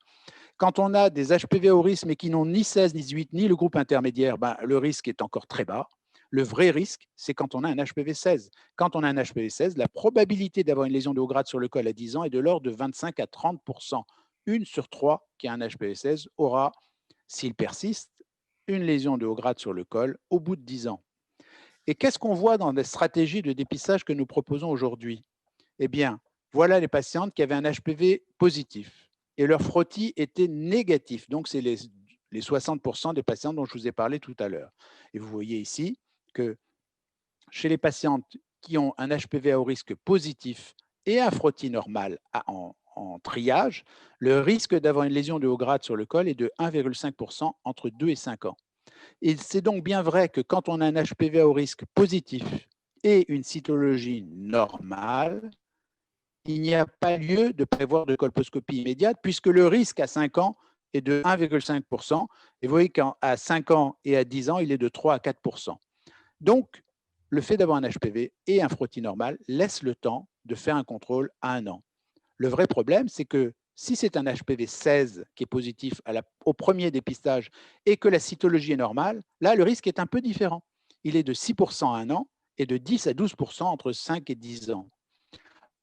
Quand on a des HPV au risque, mais qui n'ont ni 16, ni 18, ni le groupe intermédiaire, le risque est encore très bas. Le vrai risque, c'est quand on a un HPV 16. Quand on a un HPV 16, la probabilité d'avoir une lésion de haut grade sur le col à 10 ans est de l'ordre de 25 à 30%. 1 sur 3 qui a un HPV 16 aura, s'il persiste, une lésion de haut grade sur le col au bout de 10 ans. Et qu'est-ce qu'on voit dans les stratégies de dépistage que nous proposons aujourd'hui? Eh bien, voilà les patientes qui avaient un HPV positif et leur frottis était négatif. Donc, c'est les 60% des patientes dont je vous ai parlé tout à l'heure. Et vous voyez ici que chez les patientes qui ont un HPV à haut risque positif et un frottis normal en triage, le risque d'avoir une lésion de haut grade sur le col est de 1,5% entre 2 et 5 ans. Et c'est donc bien vrai que quand on a un HPV à haut risque positif et une cytologie normale, il n'y a pas lieu de prévoir de colposcopie immédiate puisque le risque à 5 ans est de 1,5%. Et vous voyez qu'à 5 ans et à 10 ans, il est de 3 à 4%. Donc, le fait d'avoir un HPV et un frottis normal laisse le temps de faire un contrôle à 1 an. Le vrai problème, c'est que si c'est un HPV 16 qui est positif au premier dépistage et que la cytologie est normale, là, le risque est un peu différent. Il est de 6% à 1 an et de 10 à 12% entre 5 et 10 ans.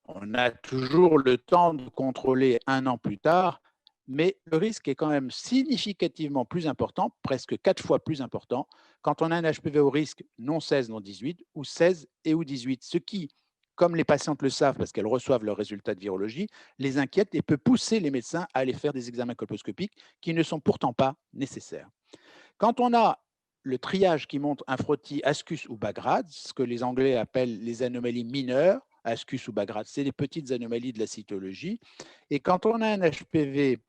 On a toujours le temps de contrôler 1 an plus tard, mais le risque est quand même significativement plus important, presque 4 fois plus important, quand on a un HPV au risque non 16, non 18, ou 16 et ou 18, ce qui, comme les patientes le savent parce qu'elles reçoivent leurs résultats de virologie, les inquiète et peut pousser les médecins à aller faire des examens colposcopiques qui ne sont pourtant pas nécessaires. Quand on a le triage qui montre un frottis ascus ou bas grade, ce que les Anglais appellent les anomalies mineures, ascus ou bas grade, c'est les petites anomalies de la cytologie. Et quand on a un HPV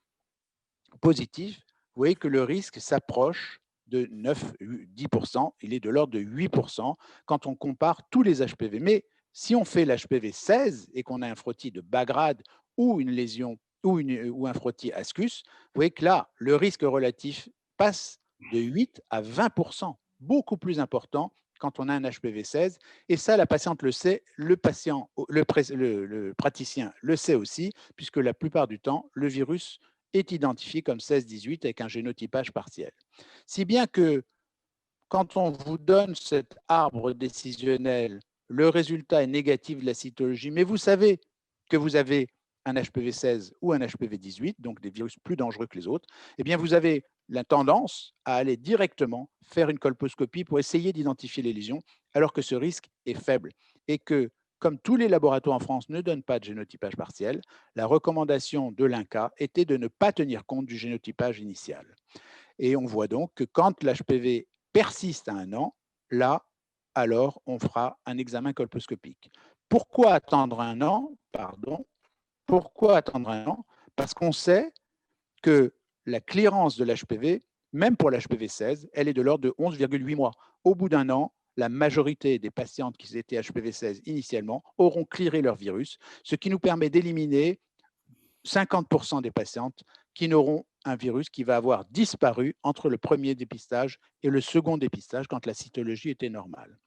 positif, vous voyez que le risque s'approche de 9-10%, il est de l'ordre de 8% quand on compare tous les HPV. Mais si on fait l'HPV 16 et qu'on a un frottis de bas grade ou une lésion ou un frottis ascus, vous voyez que là, le risque relatif passe de 8 à 20%, beaucoup plus important quand on a un HPV 16. Et ça, la patiente le sait, le praticien le sait aussi, puisque la plupart du temps, le virus est identifié comme 16-18 avec un génotypage partiel. Si bien que quand on vous donne cet arbre décisionnel, le résultat est négatif de la cytologie, mais vous savez que vous avez un HPV 16 ou un HPV 18, donc des virus plus dangereux que les autres, eh bien vous avez la tendance à aller directement faire une colposcopie pour essayer d'identifier les lésions, alors que ce risque est faible. Et que, comme tous les laboratoires en France ne donnent pas de génotypage partiel, la recommandation de l'INCa était de ne pas tenir compte du génotypage initial. Et on voit donc que quand l'HPV persiste à 1 an, là, alors on fera un examen colposcopique. Pourquoi attendre 1 an? Pourquoi attendre 1 an? Parce qu'on sait que la clearance de l'HPV, même pour l'HPV 16, elle est de l'ordre de 11,8 mois. Au bout d'1 an, la majorité des patientes qui étaient HPV 16 initialement auront clearé leur virus, ce qui nous permet d'éliminer 50% des patientes qui n'auront un virus qui va avoir disparu entre le premier dépistage et le second dépistage quand la cytologie était normale.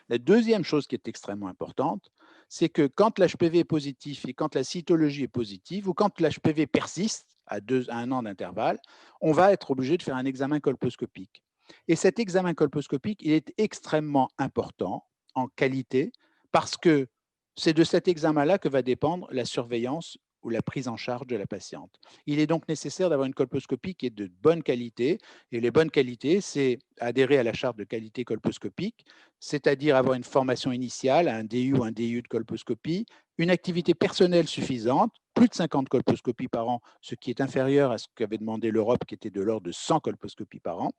La deuxième chose qui est extrêmement importante, c'est que quand l'HPV est positif et quand la cytologie est positive, ou quand l'HPV persiste à 1 an d'intervalle, on va être obligé de faire un examen colposcopique. Et cet examen colposcopique, il est extrêmement important en qualité parce que c'est de cet examen-là que va dépendre la surveillance ou la prise en charge de la patiente. Il est donc nécessaire d'avoir une colposcopie qui est de bonne qualité. Et les bonnes qualités, c'est adhérer à la charte de qualité colposcopique, c'est-à-dire avoir une formation initiale, un DU ou un DU de colposcopie, une activité personnelle suffisante, plus de 50 colposcopies par an, ce qui est inférieur à ce qu'avait demandé l'Europe, qui était de l'ordre de 100 colposcopies par an,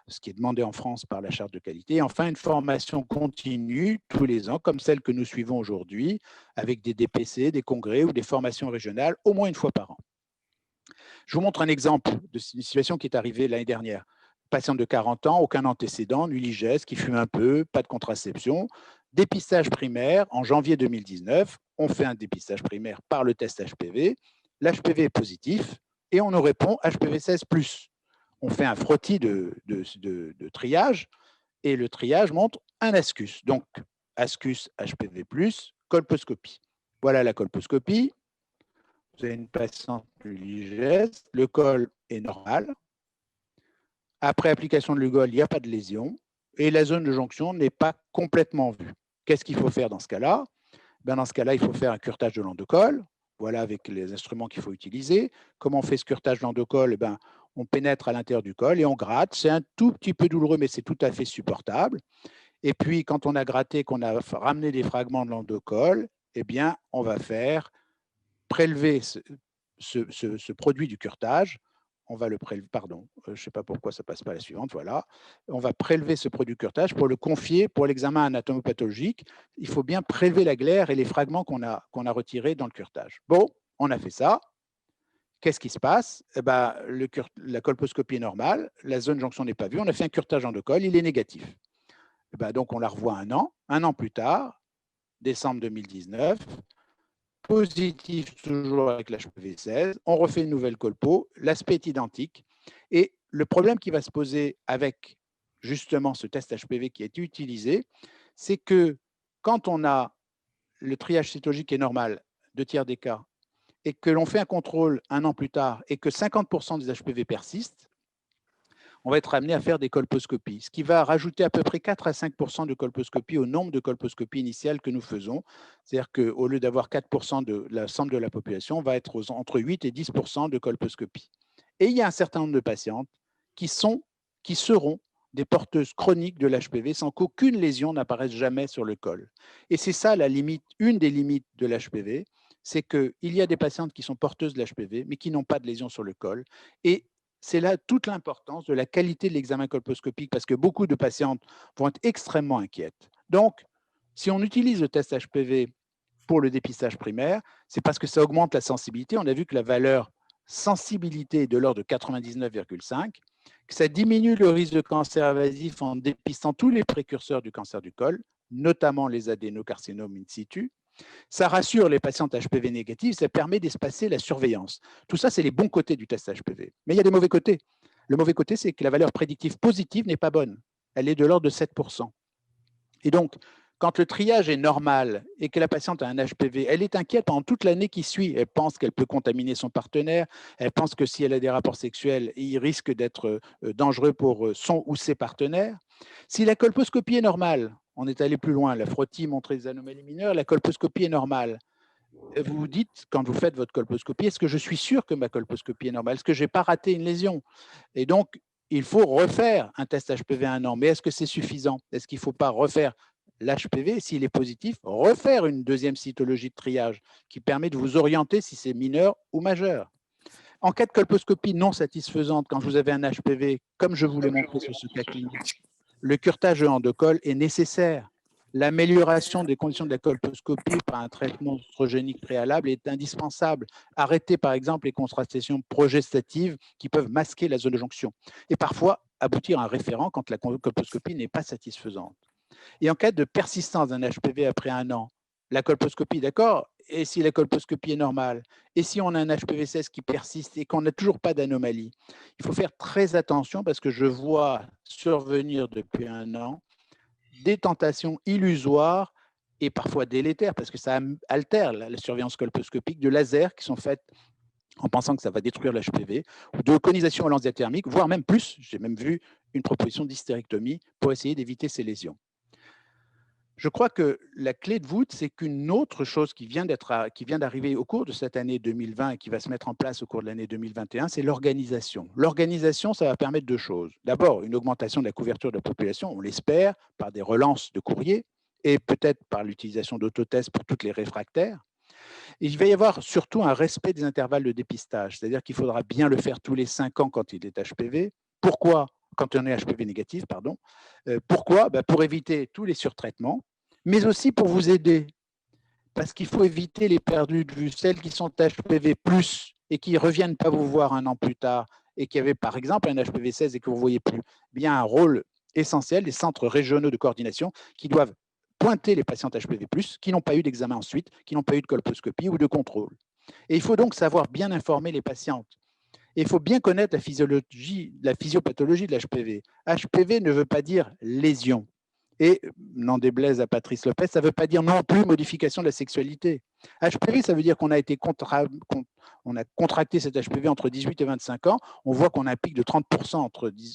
ce qui est demandé en France par la charte de qualité. Et enfin, une formation continue tous les ans, comme celle que nous suivons aujourd'hui, avec des DPC, des congrès ou des formations régionales, au moins 1 fois par an. Je vous montre un exemple de une situation qui est arrivée l'année dernière. Patiente de 40 ans, aucun antécédent, nuligèse, qui fume un peu, pas de contraception. Dépistage primaire, en janvier 2019, on fait un dépistage primaire par le test HPV. L'HPV est positif et on nous répond HPV 16+. On fait un frottis de triage et le triage montre un ascus. Donc, ascus HPV+, colposcopie. Voilà la colposcopie. Vous avez une patiente nuligèse, le col est normal. Après application de l'ugol, il n'y a pas de lésion et la zone de jonction n'est pas complètement vue. Qu'est-ce qu'il faut faire dans ce cas-là? Dans ce cas-là, il faut faire un curetage de l'endocol. Voilà avec les instruments qu'il faut utiliser. Comment on fait ce curetage de l'endocol? On pénètre à l'intérieur du col et on gratte. C'est un tout petit peu douloureux, mais c'est tout à fait supportable. Et puis, quand on a gratté, qu'on a ramené des fragments de l'endocol, on va faire prélever ce produit du curetage. On va le prélever, pardon, je ne sais pas pourquoi ça ne passe pas à la suivante, voilà. On va prélever ce produit de curetage pour le confier pour l'examen anatomopathologique. Il faut bien prélever la glaire et les fragments qu'on a retirés dans le curetage. Bon, on a fait ça. Qu'est-ce qui se passe? La colposcopie est normale, la zone jonction n'est pas vue, on a fait un curetage endocol, il est négatif. Donc on la revoit 1 an. 1 an plus tard, décembre 2019, positif toujours avec l'HPV 16, on refait une nouvelle colpo, l'aspect est identique. Et le problème qui va se poser avec justement ce test HPV qui est utilisé, c'est que quand on a le triage cytologique qui est normal, 2/3 des cas, et que l'on fait un contrôle 1 an plus tard et que 50% des HPV persistent, on va être amené à faire des colposcopies, ce qui va rajouter à peu près 4 à 5% de colposcopies au nombre de colposcopies initiales que nous faisons. C'est-à-dire qu'au lieu d'avoir 4% de l'ensemble de la population, on va être entre 8 et 10% de colposcopies. Et il y a un certain nombre de patientes qui seront des porteuses chroniques de l'HPV sans qu'aucune lésion n'apparaisse jamais sur le col. Et c'est ça la limite, une des limites de l'HPV, c'est qu'il y a des patientes qui sont porteuses de l'HPV, mais qui n'ont pas de lésion sur le col. Et c'est là toute l'importance de la qualité de l'examen colposcopique parce que beaucoup de patientes vont être extrêmement inquiètes. Donc, si on utilise le test HPV pour le dépistage primaire, c'est parce que ça augmente la sensibilité. On a vu que la valeur sensibilité de l'ordre de 99,5, que ça diminue le risque de cancer invasif en dépistant tous les précurseurs du cancer du col, notamment les adénocarcinomes in situ. Ça rassure les patientes HPV négatives, ça permet d'espacer la surveillance. Tout ça, c'est les bons côtés du test HPV. Mais il y a des mauvais côtés. Le mauvais côté, c'est que la valeur prédictive positive n'est pas bonne. Elle est de l'ordre de 7%. Et donc, quand le triage est normal et que la patiente a un HPV, elle est inquiète pendant toute l'année qui suit. Elle pense qu'elle peut contaminer son partenaire. Elle pense que si elle a des rapports sexuels, il risque d'être dangereux pour son ou ses partenaires. Si la colposcopie est normale, on est allé plus loin, la frottie montrait des anomalies mineures, la colposcopie est normale. Vous vous dites, quand vous faites votre colposcopie, est-ce que je suis sûr que ma colposcopie est normale? Est-ce que je n'ai pas raté une lésion? Et donc, il faut refaire un test HPV à 1 an. Mais est-ce que c'est suffisant? Est-ce qu'il ne faut pas refaire l'HPV, s'il est positif, refaire une deuxième cytologie de triage qui permet de vous orienter si c'est mineur ou majeur? En cas de colposcopie non satisfaisante, quand vous avez un HPV, comme je vous l'ai montré sur ce cas clinique, le curetage endocol est nécessaire. L'amélioration des conditions de la colposcopie par un traitement oestrogénique préalable est indispensable. Arrêter par exemple les contractions progestatives qui peuvent masquer la zone de jonction et parfois aboutir à un référent quand la colposcopie n'est pas satisfaisante. Et en cas de persistance d'un HPV après 1 an, la colposcopie, d'accord, et si la colposcopie est normale, et si on a un HPV-16 qui persiste et qu'on n'a toujours pas d'anomalie, il faut faire très attention parce que je vois survenir depuis 1 an des tentations illusoires et parfois délétères, parce que ça altère la surveillance colposcopique, de lasers qui sont faites en pensant que ça va détruire l'HPV, ou de conisation à lance diathermique, voire même plus. J'ai même vu une proposition d'hystérectomie pour essayer d'éviter ces lésions. Je crois que la clé de voûte, c'est qu'une autre chose qui vient d'arriver au cours de cette année 2020 et qui va se mettre en place au cours de l'année 2021, c'est l'organisation. L'organisation, ça va permettre 2 choses. D'abord, une augmentation de la couverture de la population, on l'espère, par des relances de courrier et peut-être par l'utilisation d'autotests pour toutes les réfractaires. Et il va y avoir surtout un respect des intervalles de dépistage, c'est-à-dire qu'il faudra bien le faire tous les 5 ans quand il est HPV. Pourquoi? Quand on est HPV négatif, pardon. Pourquoi? Pour éviter tous les surtraitements, mais aussi pour vous aider. Parce qu'il faut éviter les perdus de vue, celles qui sont HPV+, et qui ne reviennent pas vous voir 1 an plus tard, et qui avaient par exemple un HPV-16 et que vous ne voyez plus. Bien un rôle essentiel des centres régionaux de coordination qui doivent pointer les patientes HPV+, qui n'ont pas eu d'examen ensuite, qui n'ont pas eu de colposcopie ou de contrôle. Et il faut donc savoir bien informer les patientes. Et il faut bien connaître la physiopathologie de l'HPV. HPV ne veut pas dire lésion. Et, n'en déplaise à Patrice Lopez, ça ne veut pas dire non plus modification de la sexualité. HPV, ça veut dire qu'on a contracté cet HPV entre 18 et 25 ans. On voit qu'on a un pic de 30%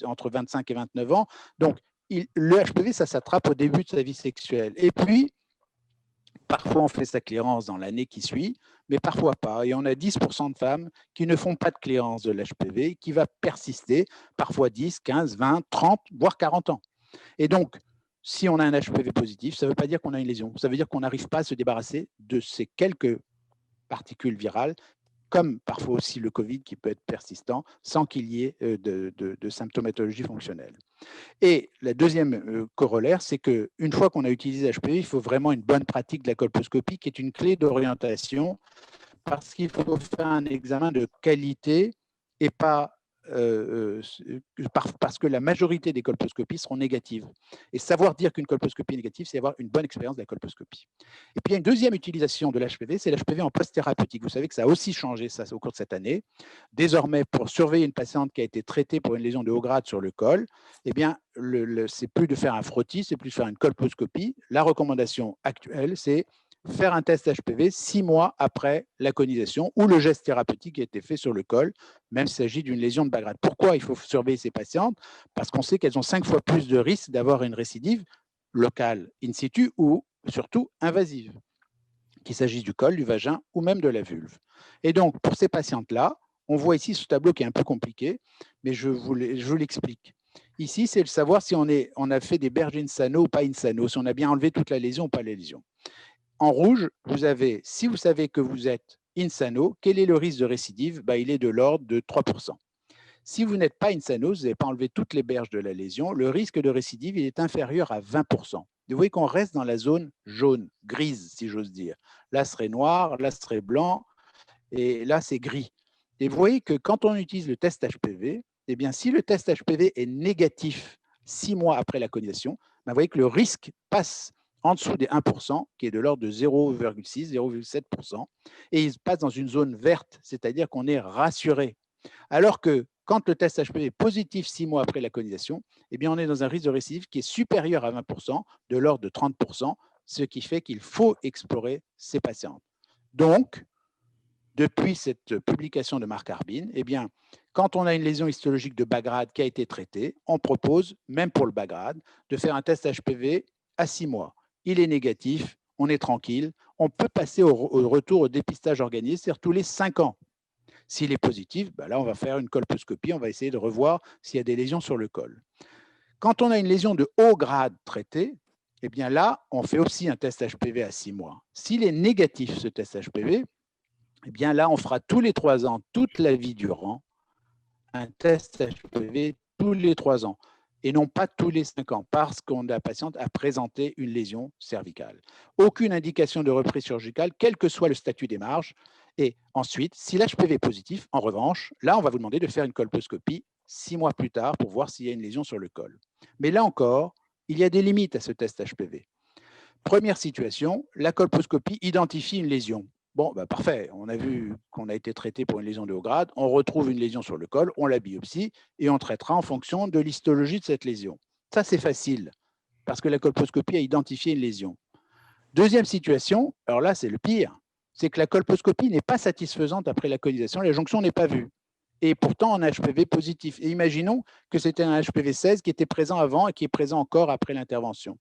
entre 25 et 29 ans. Donc, le HPV, ça s'attrape au début de sa vie sexuelle. Et puis, parfois, on fait sa clairance dans l'année qui suit, mais parfois pas. Et on a 10% de femmes qui ne font pas de clairance de l'HPV, qui va persister, parfois 10, 15, 20, 30, voire 40 ans. Et donc, si on a un HPV positif, ça ne veut pas dire qu'on a une lésion. Ça veut dire qu'on n'arrive pas à se débarrasser de ces quelques particules virales, comme parfois aussi le Covid qui peut être persistant, sans qu'il y ait de symptomatologie fonctionnelle. Et la deuxième corollaire, c'est qu'une fois qu'on a utilisé HPV, il faut vraiment une bonne pratique de la colposcopie qui est une clé d'orientation parce qu'il faut faire un examen de qualité et pas parce que la majorité des colposcopies seront négatives. Et savoir dire qu'une colposcopie est négative, c'est avoir une bonne expérience de la colposcopie. Et puis, il y a une deuxième utilisation de l'HPV, c'est l'HPV en post-thérapeutique. Vous savez que ça a aussi changé ça au cours de cette année. Désormais, pour surveiller une patiente qui a été traitée pour une lésion de haut grade sur le col, eh bien, c'est plus de faire un frottis, c'est plus de faire une colposcopie. La recommandation actuelle, c'est faire un test HPV 6 mois après la conisation ou le geste thérapeutique qui a été fait sur le col, même s'il s'agit d'une lésion de bas grade. Pourquoi il faut surveiller ces patientes? Parce qu'on sait qu'elles ont 5 fois plus de risques d'avoir une récidive locale in situ ou surtout invasive, qu'il s'agisse du col, du vagin ou même de la vulve. Et donc, pour ces patientes-là, on voit ici ce tableau qui est un peu compliqué, mais je vous l'explique. Ici, c'est le savoir si on a fait des berges insano ou pas insano, si on a bien enlevé toute la lésion ou pas la lésion. En rouge, vous avez, si vous savez que vous êtes insano, quel est le risque de récidive? Il est de l'ordre de 3%. Si vous n'êtes pas insano, vous n'avez pas enlevé toutes les berges de la lésion, le risque de récidive il est inférieur à 20%. Vous voyez qu'on reste dans la zone jaune, grise, si j'ose dire. Là, ce serait noir, là, ce serait blanc, et là, c'est gris. Et vous voyez que quand on utilise le test HPV, eh bien, si le test HPV est négatif 6 mois après la colonisation, ben, vous voyez que le risque passe en dessous des 1%, qui est de l'ordre de 0,6, 0,7%, et il passe dans une zone verte, c'est-à-dire qu'on est rassuré. Alors que quand le test HPV est positif 6 mois après la colonisation, eh bien, on est dans un risque de récidive qui est supérieur à 20%, de l'ordre de 30%, ce qui fait qu'il faut explorer ces patientes. Donc, depuis cette publication de Marc Arbin, eh bien, quand on a une lésion histologique de bas grade qui a été traitée, on propose, même pour le bas grade, de faire un test HPV à 6 mois. Il est négatif, on est tranquille, on peut passer au retour au dépistage organisé, c'est-à-dire tous les 5 ans. S'il est positif, ben là, on va faire une colposcopie, on va essayer de revoir s'il y a des lésions sur le col. Quand on a une lésion de haut grade traitée, eh bien là, on fait aussi un test HPV à 6 mois. S'il est négatif, ce test HPV, eh bien là, on fera tous les 3 ans, toute la vie durant, un test HPV tous les 3 ans et non pas tous les 5 ans parce que la patiente a présenté une lésion cervicale. Aucune indication de reprise chirurgicale, quel que soit le statut des marges. Et ensuite, si l'HPV est positif, en revanche, là, on va vous demander de faire une colposcopie 6 mois plus tard pour voir s'il y a une lésion sur le col. Mais là encore, il y a des limites à ce test HPV. Première situation, la colposcopie identifie une lésion. Bon, bah parfait, on a vu qu'on a été traité pour une lésion de haut grade, on retrouve une lésion sur le col, on la biopsie et on traitera en fonction de l'histologie de cette lésion. Ça, c'est facile, parce que la colposcopie a identifié une lésion. Deuxième situation, alors là, c'est le pire, c'est que la colposcopie n'est pas satisfaisante après la colonisation, la jonction n'est pas vue. Et pourtant, on a un HPV positif. Et imaginons que c'était un HPV 16 qui était présent avant et qui est présent encore après l'intervention.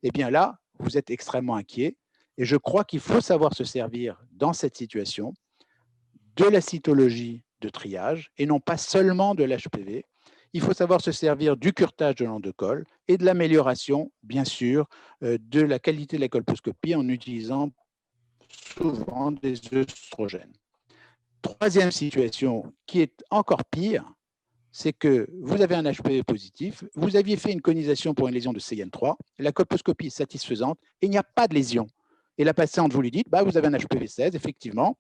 Eh bien là, vous êtes extrêmement inquiet. Et je crois qu'il faut savoir se servir dans cette situation de la cytologie de triage et non pas seulement de l'HPV. Il faut savoir se servir du curetage de l'endocol et de l'amélioration, bien sûr, de la qualité de la colposcopie en utilisant souvent des œstrogènes. Troisième situation qui est encore pire, c'est que vous avez un HPV positif, vous aviez fait une colonisation pour une lésion de CIN3, la colposcopie est satisfaisante et il n'y a pas de lésion. Et la patiente, vous lui dites, bah, vous avez un HPV 16, effectivement,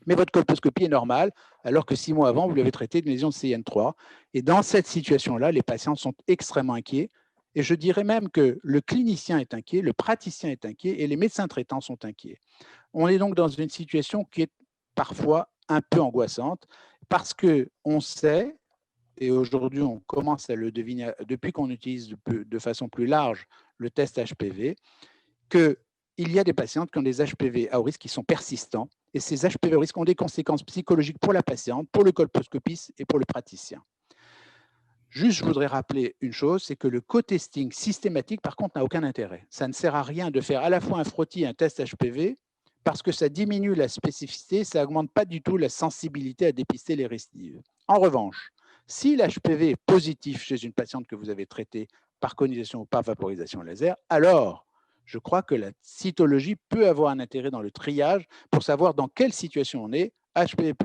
mais votre colposcopie est normale, alors que 6 mois avant, vous l'avez traité d'une lésion de CIN3. Et dans cette situation-là, les patients sont extrêmement inquiets. Et je dirais même que le clinicien est inquiet, le praticien est inquiet et les médecins traitants sont inquiets. On est donc dans une situation qui est parfois un peu angoissante parce qu'on sait, et aujourd'hui on commence à le deviner depuis qu'on utilise de façon plus large le test HPV, qu'il y a des patientes qui ont des HPV à haut risque qui sont persistants et ces HPV à haut risque ont des conséquences psychologiques pour la patiente, pour le colposcopiste et pour le praticien. Juste, je voudrais rappeler une chose, c'est que le co-testing systématique, par contre, n'a aucun intérêt. Ça ne sert à rien de faire à la fois un frottis et un test HPV parce que ça diminue la spécificité, ça n'augmente pas du tout la sensibilité à dépister les récidives. En revanche, si l'HPV est positif chez une patiente que vous avez traitée par colonisation ou par vaporisation laser, alors je crois que la cytologie peut avoir un intérêt dans le triage pour savoir dans quelle situation on est, HPV+,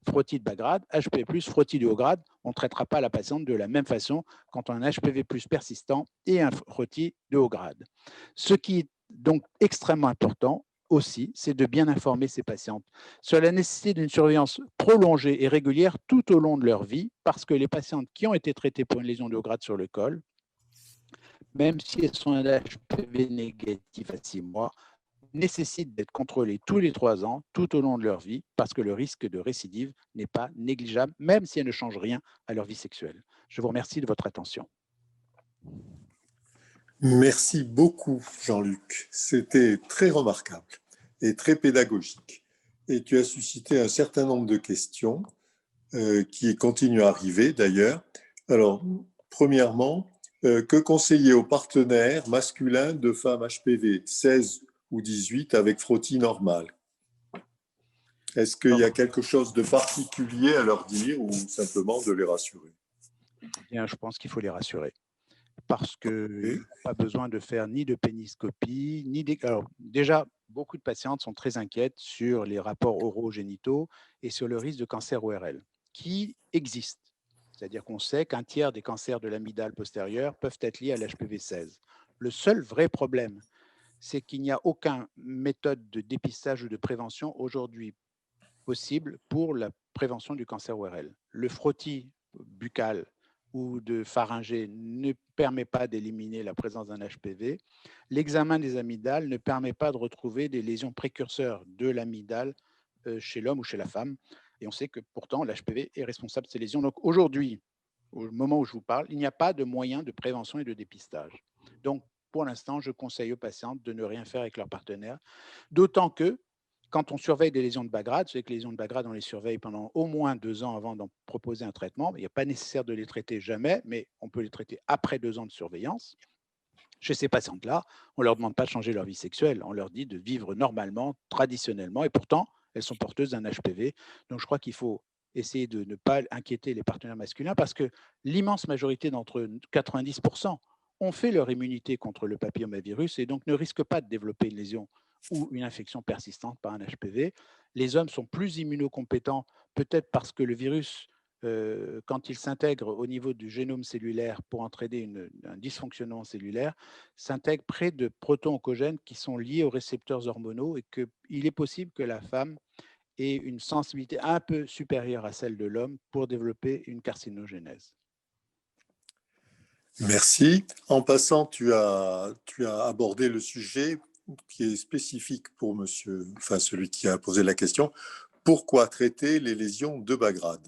frottis de bas grade, HPV+, frottis de haut grade. On ne traitera pas la patiente de la même façon quand on a un HPV+ persistant et un frottis de haut grade. Ce qui est donc extrêmement important aussi, c'est de bien informer ces patientes sur la nécessité d'une surveillance prolongée et régulière tout au long de leur vie, parce que les patientes qui ont été traitées pour une lésion de haut grade sur le col, même si elles sont un HPV négatif à 6 mois, nécessitent d'être contrôlées tous les 3 ans, tout au long de leur vie, parce que le risque de récidive n'est pas négligeable, même si elles ne changent rien à leur vie sexuelle. Je vous remercie de votre attention. Merci beaucoup, Jean-Luc. C'était très remarquable et très pédagogique. Et tu as suscité un certain nombre de questions qui continuent à arriver d'ailleurs. Alors, premièrement, que conseiller aux partenaires masculins de femmes HPV 16 ou 18 avec frottis normal? Est-ce qu'il y a quelque chose de particulier à leur dire ou simplement de les rassurer? Bien, je pense qu'il faut les rassurer. Parce qu'ils n'ont pas besoin de faire ni de péniscopie, ni des... Alors, déjà, beaucoup de patientes sont très inquiètes sur les rapports orogénitaux et sur le risque de cancer ORL, qui existe. C'est-à-dire qu'on sait qu'un tiers des cancers de l'amygdale postérieure peuvent être liés à l'HPV 16. Le seul vrai problème, c'est qu'il n'y a aucune méthode de dépistage ou de prévention aujourd'hui possible pour la prévention du cancer ORL. Le frottis buccal ou de pharyngée ne permet pas d'éliminer la présence d'un HPV. L'examen des amygdales ne permet pas de retrouver des lésions précurseurs de l'amygdale chez l'homme ou chez la femme. Et on sait que pourtant, l'HPV est responsable de ces lésions. Donc aujourd'hui, au moment où je vous parle, il n'y a pas de moyen de prévention et de dépistage. Donc, pour l'instant, je conseille aux patientes de ne rien faire avec leur partenaire, d'autant que quand on surveille des lésions de bas grade, c'est que les lésions de bas grade, on les surveille pendant au moins 2 ans avant d'en proposer un traitement. Il n'est pas nécessaire de les traiter jamais, mais on peut les traiter après 2 ans de surveillance. Chez ces patientes-là, on ne leur demande pas de changer leur vie sexuelle, on leur dit de vivre normalement, traditionnellement, et pourtant, elles sont porteuses d'un HPV. Donc, je crois qu'il faut essayer de ne pas inquiéter les partenaires masculins parce que l'immense majorité d'entre eux, 90%, ont fait leur immunité contre le papillomavirus et donc ne risquent pas de développer une lésion ou une infection persistante par un HPV. Les hommes sont plus immunocompétents, peut-être parce que le virus, quand il s'intègre au niveau du génome cellulaire pour entraîner un dysfonctionnement cellulaire, s'intègre près de proto-oncogènes qui sont liés aux récepteurs hormonaux et qu'il est possible que la femme ait une sensibilité un peu supérieure à celle de l'homme pour développer une carcinogénèse. Merci. En passant, tu as abordé le sujet qui est spécifique pour celui qui a posé la question. Pourquoi traiter les lésions de bas grade?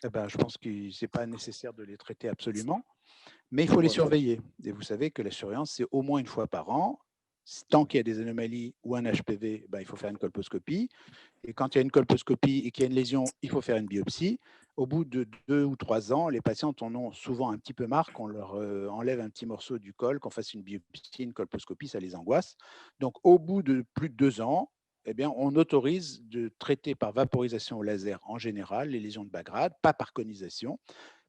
Je pense que ce n'est pas nécessaire de les traiter absolument, mais il faut les surveiller. Et vous savez que la surveillance, c'est au moins une fois par an. Tant qu'il y a des anomalies ou un HPV, il faut faire une colposcopie. Et quand il y a une colposcopie et qu'il y a une lésion, il faut faire une biopsie. Au bout de 2 ou 3 ans, les patientes en ont souvent un petit peu marre qu'on leur enlève un petit morceau du col, qu'on fasse une biopsie, une colposcopie, ça les angoisse. Donc, au bout de plus de 2 ans, on autorise de traiter par vaporisation au laser en général les lésions de bas grade, pas par conisation.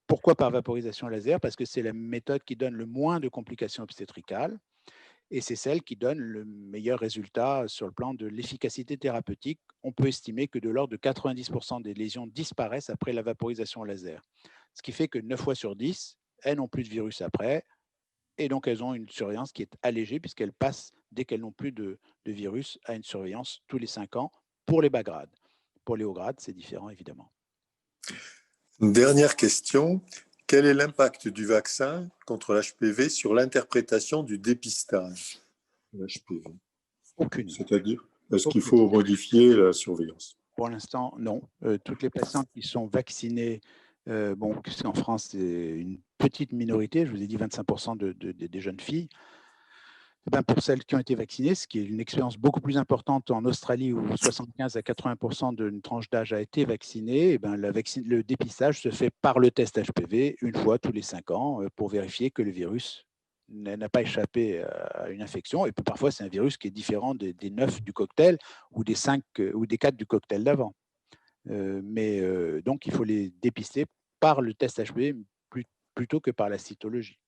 Pourquoi par vaporisation au laser? Parce que c'est la méthode qui donne le moins de complications obstétricales. Et c'est celle qui donne le meilleur résultat sur le plan de l'efficacité thérapeutique. On peut estimer que de l'ordre de 90% des lésions disparaissent après la vaporisation au laser. Ce qui fait que 9 fois sur 10, elles n'ont plus de virus après, et donc elles ont une surveillance qui est allégée puisqu'elles passent, dès qu'elles n'ont plus de virus, à une surveillance tous les 5 ans pour les bas grades. Pour les hauts grades, c'est différent évidemment. Une dernière question. Quel est l'impact du vaccin contre l'HPV sur l'interprétation du dépistage de l'HPV? Aucune. C'est-à-dire, est-ce qu'il faut modifier la surveillance? Pour l'instant, non. Toutes les patientes qui sont vaccinées, en France, c'est une petite minorité, je vous ai dit 25% des jeunes filles. Pour celles qui ont été vaccinées, ce qui est une expérience beaucoup plus importante en Australie où 75 à 80% d'une tranche d'âge a été vaccinée, le dépistage se fait par le test HPV une fois tous les 5 ans pour vérifier que le virus n'a pas échappé à une infection. Et puis parfois, c'est un virus qui est différent des 9 du cocktail ou des 5 ou des 4 du cocktail d'avant. Donc, il faut les dépister par le test HPV plutôt que par la cytologie.